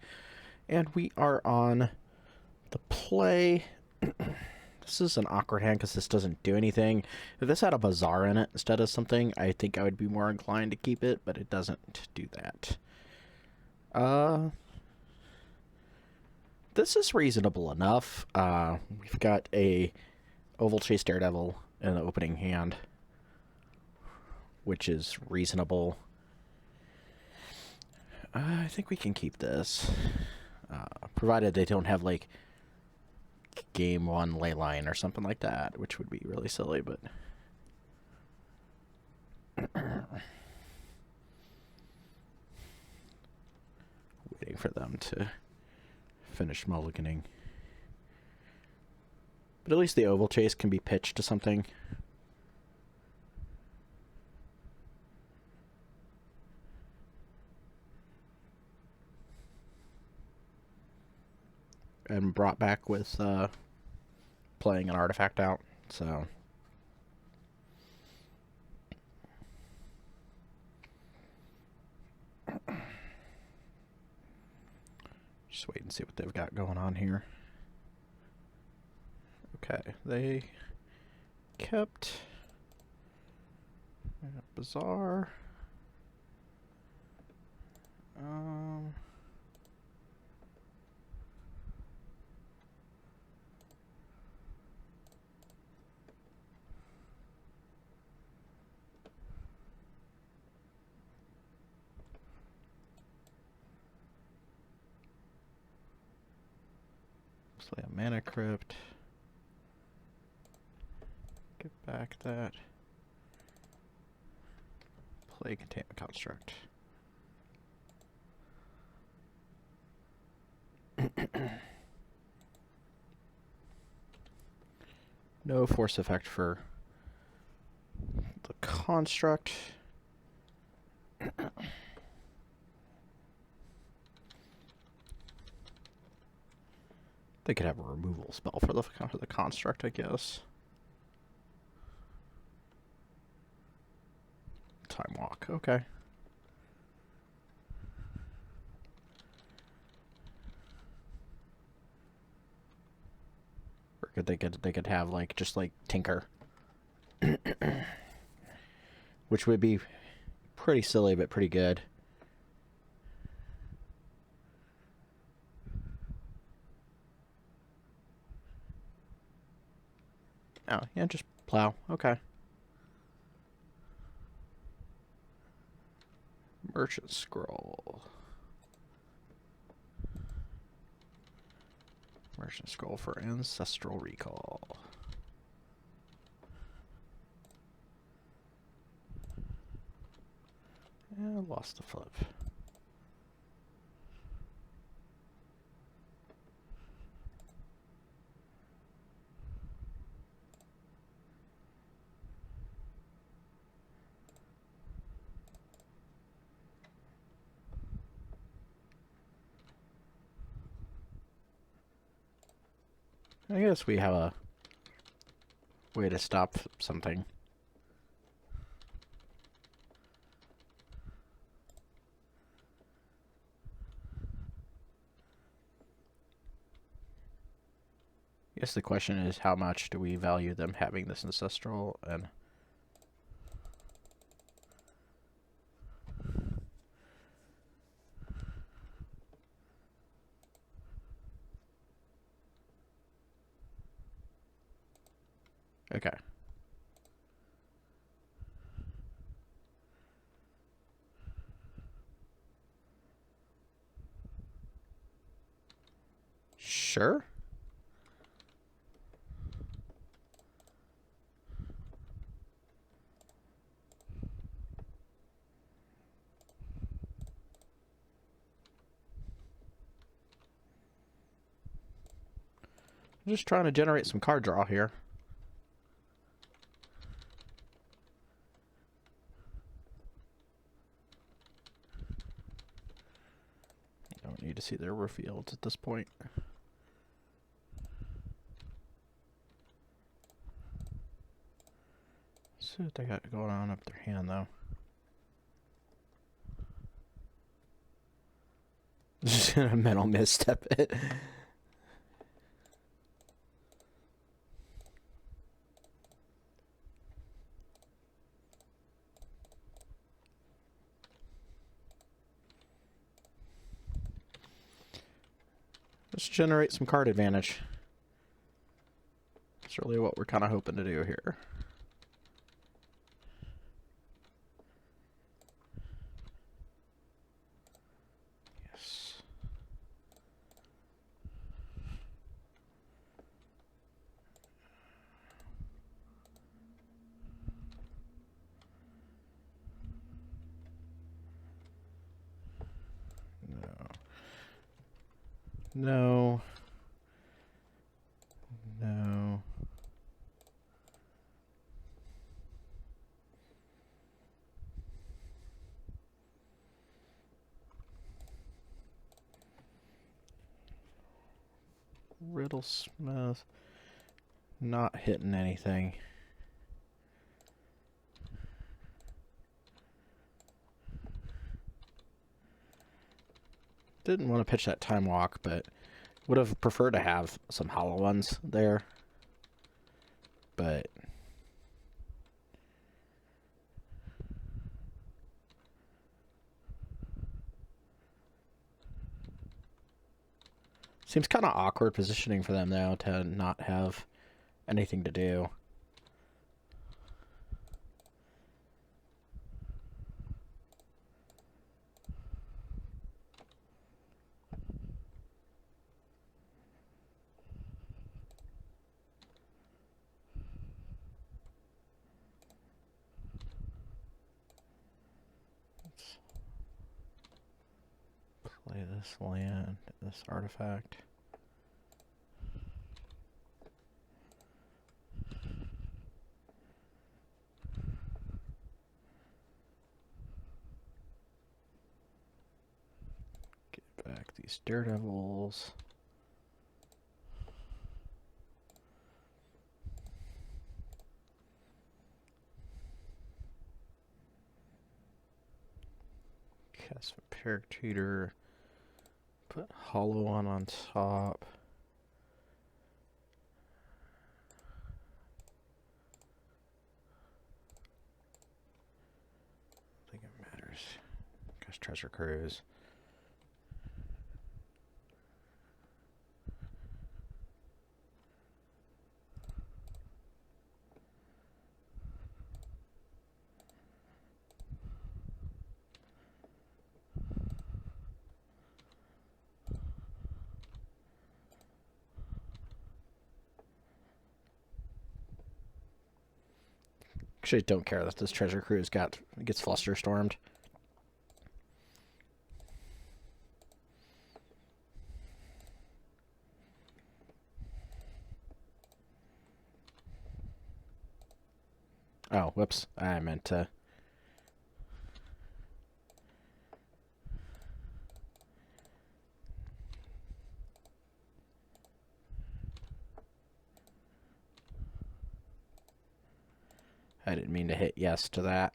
and we are on the play. This is an awkward hand because this doesn't do anything. If this had a Bazaar in it instead of something, I think I would be more inclined to keep it, but it doesn't do that. This is reasonable enough. We've got a Oval Chase Daredevil in the opening hand, which is reasonable. I think we can keep this. provided they don't have like game 1 ley line or something like that, which would be really silly, but waiting for them to finish mulliganing. But at least the oval chase can be pitched to something. And brought back with playing an artifact out, so just wait and see what they've got going on here. Okay, they kept Bazaar. Play a mana crypt. Get back that. Play Containment Construct. No force effect for the construct. They could have a removal spell for the construct, I guess. Time walk, okay. Or they could have like just like Tinker, which would be pretty silly but pretty good. Oh, yeah, just plow. Okay. Merchant Scroll. Merchant Scroll for Ancestral Recall. Yeah, lost the flip. I guess we have a way to stop something. I guess the question is, how much do we value them having this ancestral? And okay. Sure. I'm just trying to generate some card draw here. Don't need to see their reveals at this point. See what they got going on up their hand, though. Just gonna mental misstep it. Let's generate some card advantage. That's really what we're kind of hoping to do here. Yes. No. No. Riddlesmith. Not hitting anything. Didn't want to pitch that time walk, but would have preferred to have some hollow ones there. But seems kind of awkward positioning for them now to not have anything to do. Play this land, this artifact. Get back these daredevils. Cast Vampiric Tutor. Put hollow on top. I think it matters. Cast Treasure Cruise. Actually, don't care that this treasure cruise gets flusterstormed. Oh, whoops. I meant to... I didn't mean to hit yes to that.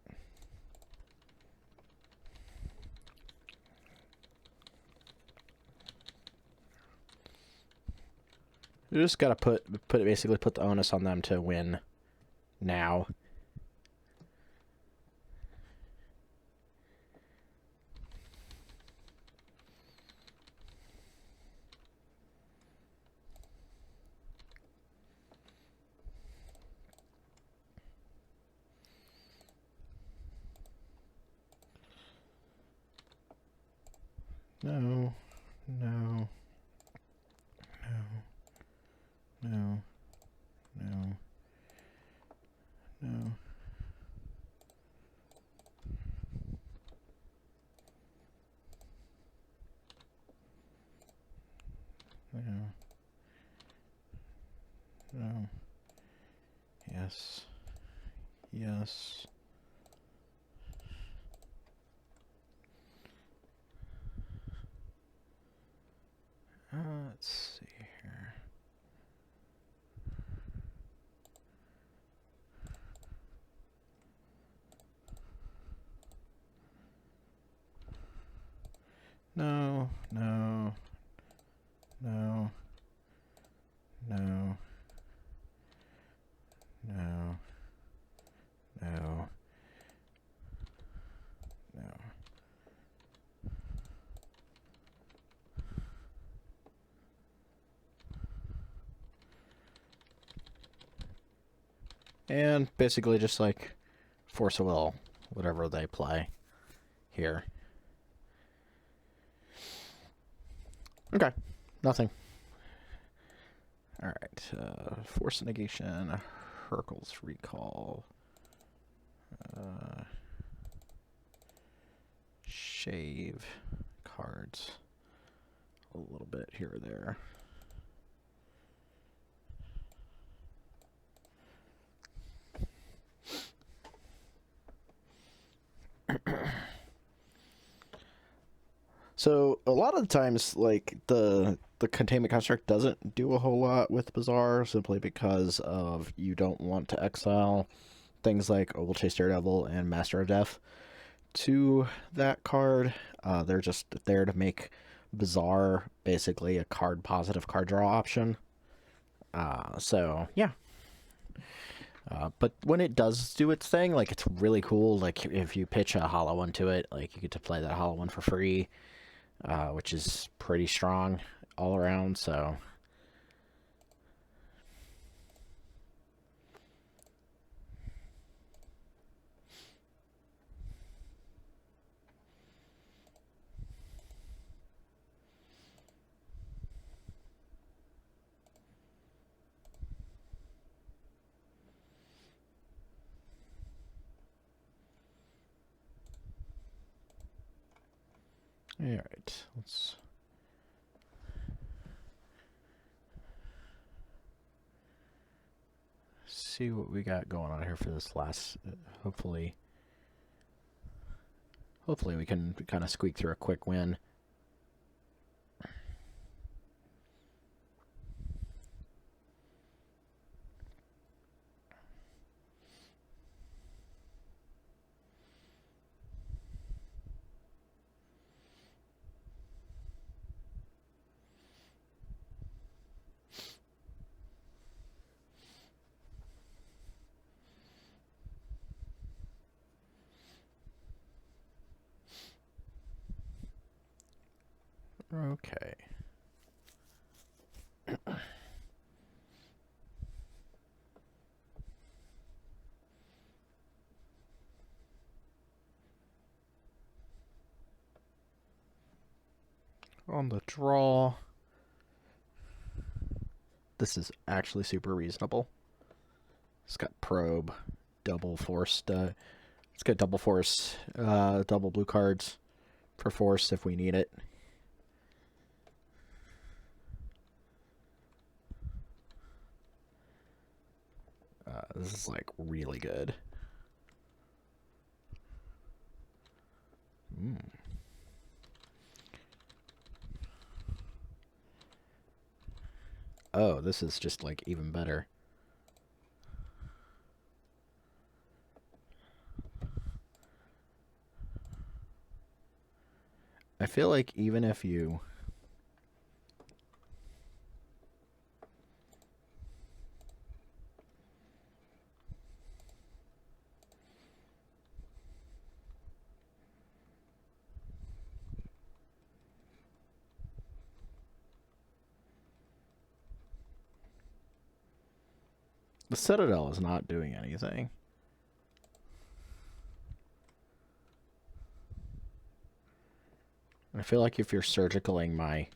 You just gotta basically put the onus on them to win now. No, no, no, no, no, no. No. No. Yes. Yes. Let's see here. No, no, no, no, no, no, no. And basically just like force a will, whatever they play here. Okay, nothing. Alright, force negation, Hercules recall, shave cards a little bit here or there. So a lot of the times, like the containment construct doesn't do a whole lot with Bazaar, simply because of you don't want to exile things like Oval Chase Daredevil and Master of Death to that card. They're just there to make Bazaar basically a card positive card draw option. So yeah. But when it does do its thing, like, it's really cool. Like, if you pitch a hollow one to it, like, you get to play that hollow one for free, which is pretty strong all around, so... Alright, let's... see what we got going on here for this last... hopefully we can kind of squeak through a quick win. Okay. On the draw, this is actually super reasonable. It's got probe, double force. It's got double force, double blue cards for force if we need it. This is like really good. Oh, this is just like even better. I feel like even if you... The Citadel is not doing anything. I feel like if you're surgicaling my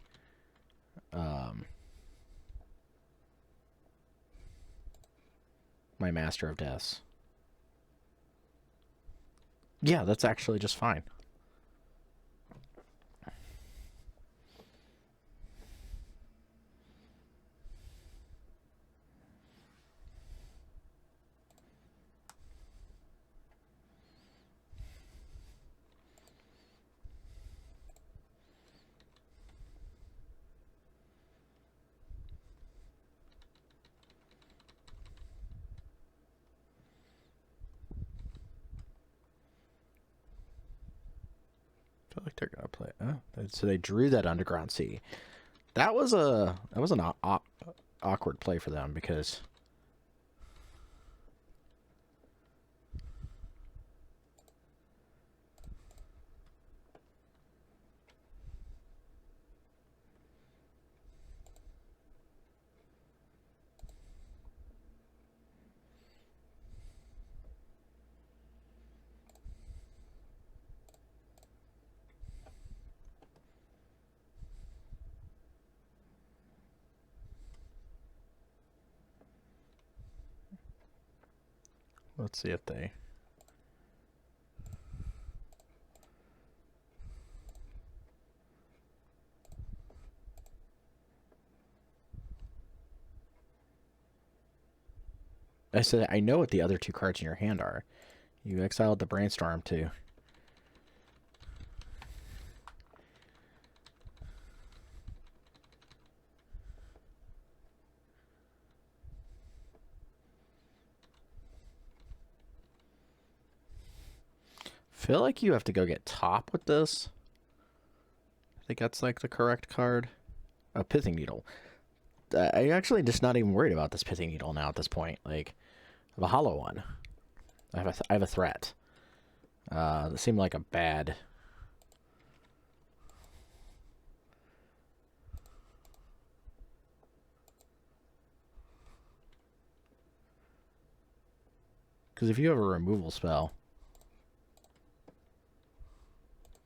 my Master of Deaths, yeah, that's actually just fine. I feel like they're gonna play. Oh, so they drew that Underground Sea. That was an awkward play for them, because let's see if they... said I know what the other 2 cards in your hand are. You exiled the Brainstorm too. Feel like you have to go get top with this. I think that's like the correct card. A Pithing Needle. I'm actually just not even worried about this Pithing Needle now at this point. Like, I have a hollow one. I have a threat. That seemed like a bad... Because if you have a removal spell,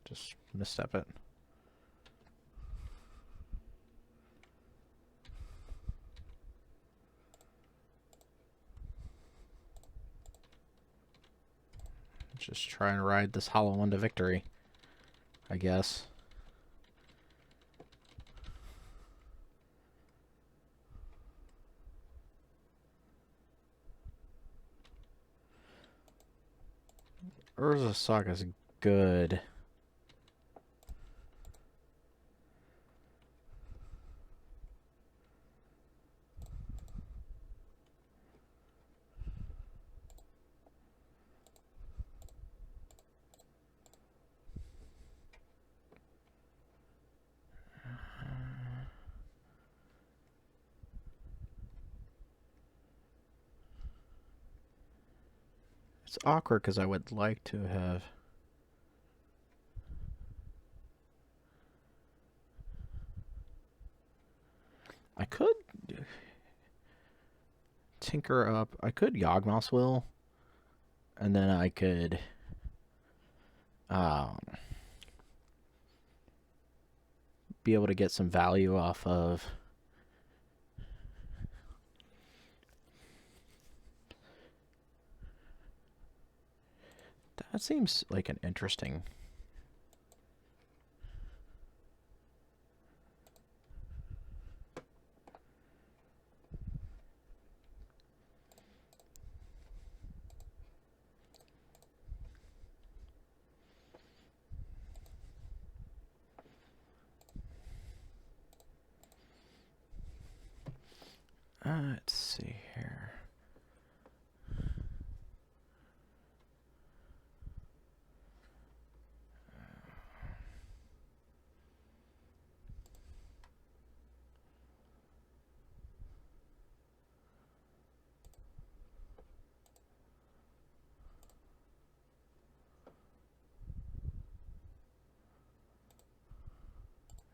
just misstep it. Just try and ride this hollow one to victory, I guess. Urza Saga's good. It's awkward because I would like to have... I could tinker up... I could Yawgmoth's Will, and then I could... be able to get some value off of... That seems like an interesting... let's see here.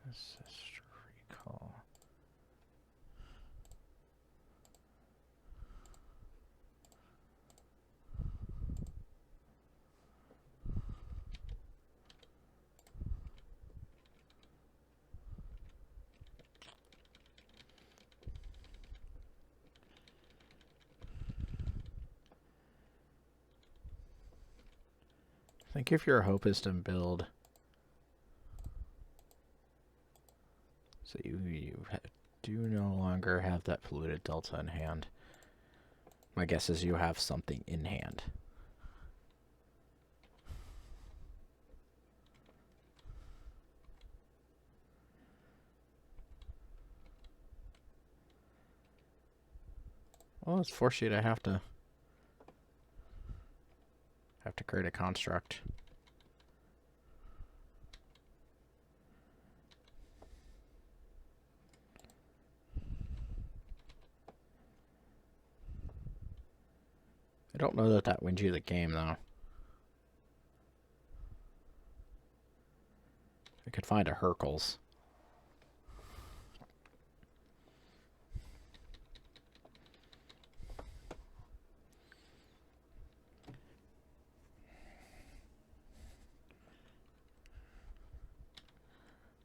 Ancestral Recall. I think if your hope is to build... So you do no longer have that polluted delta in hand. My guess is you have something in hand. Well, let's force you to have to create a construct. I don't know that that wins you the game, though. I could find a Hercules.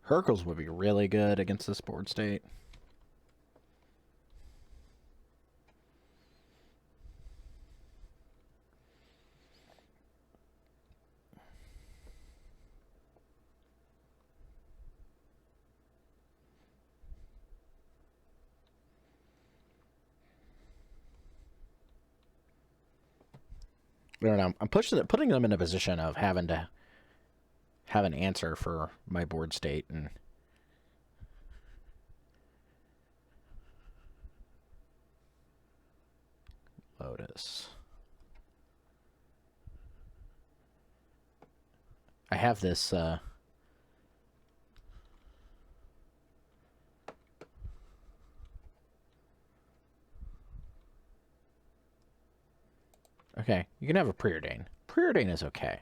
Hercules would be really good against this board state. I don't know. I'm putting them in a position of having to have an answer for my board state and. Lotus. I have this, okay, you can have a preordain. Preordain is okay.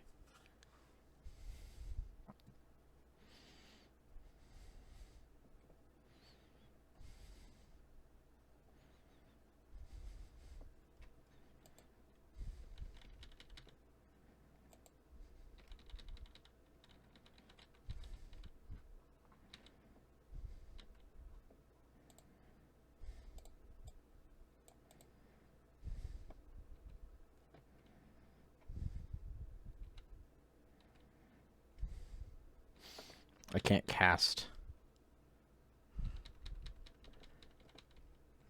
I can't cast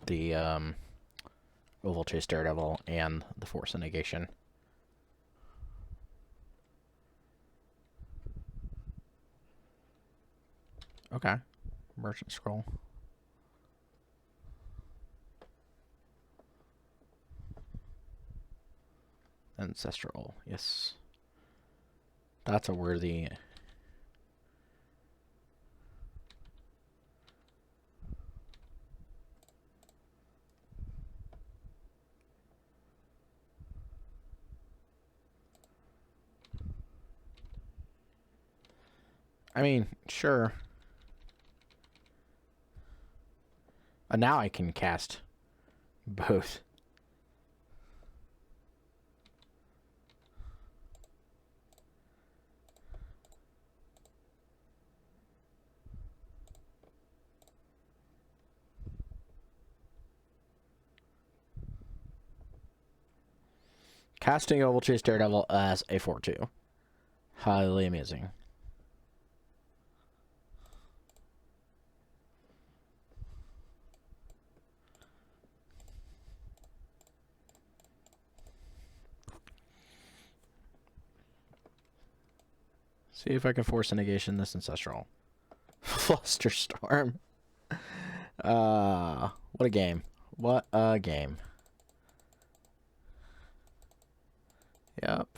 the Oval Chase Daredevil and the Force of Negation. Okay. Merchant Scroll. Ancestral, yes. That's a worthy... I mean, sure. Now I can cast both. Casting Oval Chase Daredevil as a 4/2. Highly amusing. See if I can force a negation this Ancestral. Flusterstorm. What a game. What a game. Yep.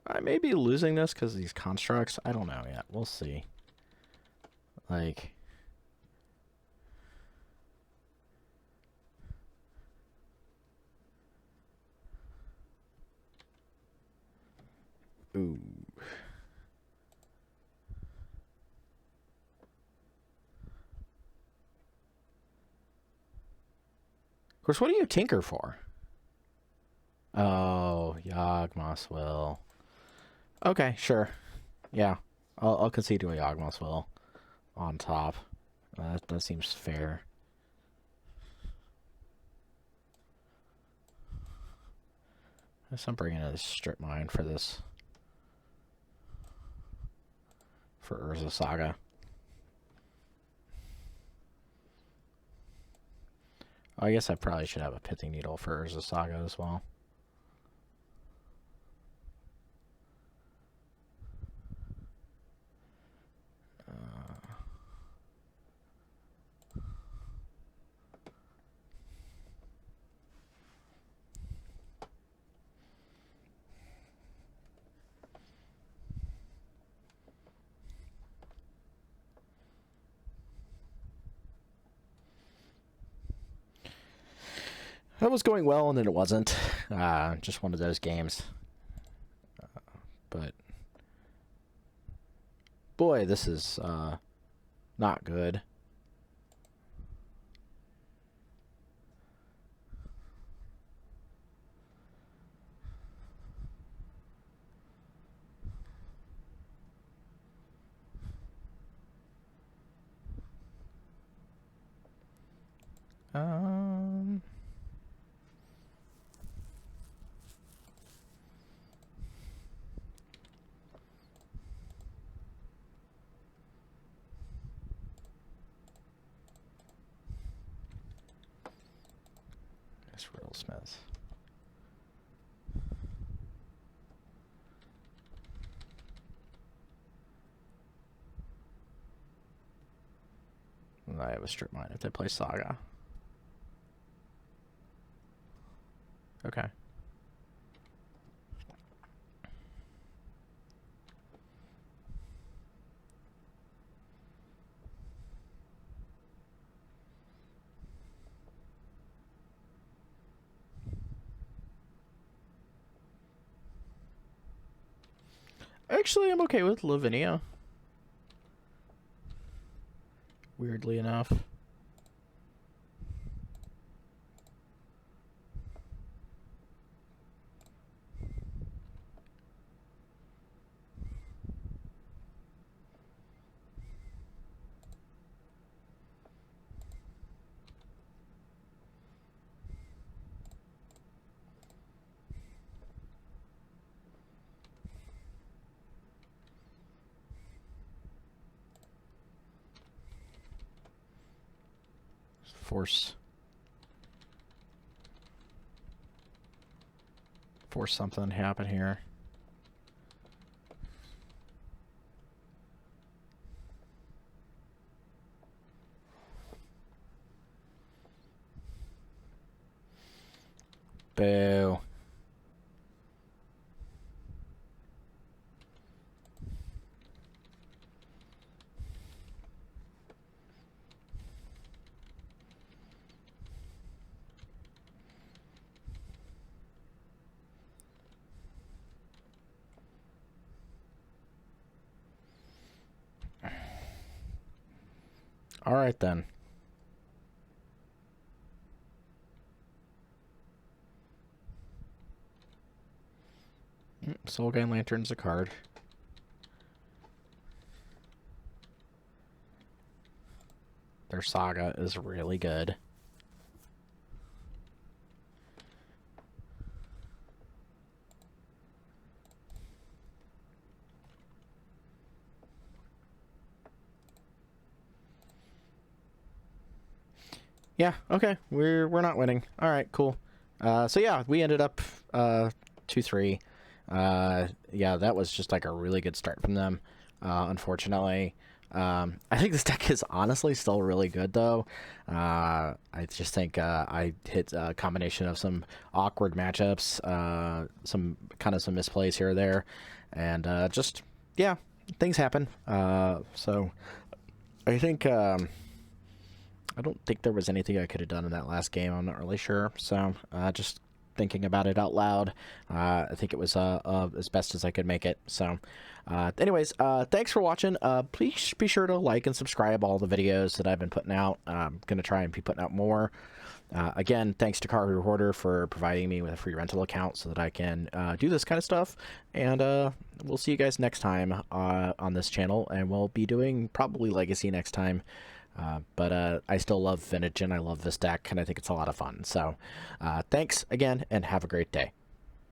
I may be losing this because of these constructs. I don't know yet. We'll see. Like... Ooh. Of course, what do you tinker for? Oh, Yawgmoth's Will. Okay, sure. Yeah, I'll concede to a Yawgmoth's Will on top. That seems fair. I guess I'm bringing a strip mine for this. For Urza Saga. I guess I probably should have a Pithing Needle for Urza Saga as well. That was going well, and then it wasn't. Just one of those games. But boy, this is not good. Nice Riddlesmith. I have a strip mine if they play Saga. Okay. Actually, I'm okay with Lavinia. Weirdly enough. Force something to happen here. Boo. All right, then. Soul Gain Lantern's a card. Their Saga is really good. Yeah, okay. We're not winning. All right, cool. So yeah, we ended up 2-3. Yeah, that was just like a really good start from them. Unfortunately, I think this deck is honestly still really good though. I just think I hit a combination of some awkward matchups, some misplays here or there, and just yeah, things happen. So I think. I don't think there was anything I could have done in that last game. I'm not really sure. So just thinking about it out loud, I think it was as best as I could make it. So anyways, thanks for watching. Please be sure to like and subscribe all the videos that I've been putting out. I'm going to try and be putting out more. Again, thanks to Card Hoarder for providing me with a free rental account so that I can do this kind of stuff. And we'll see you guys next time on this channel. And we'll be doing probably Legacy next time. But I still love Vintage and I love this deck and I think it's a lot of fun. So thanks again and have a great day.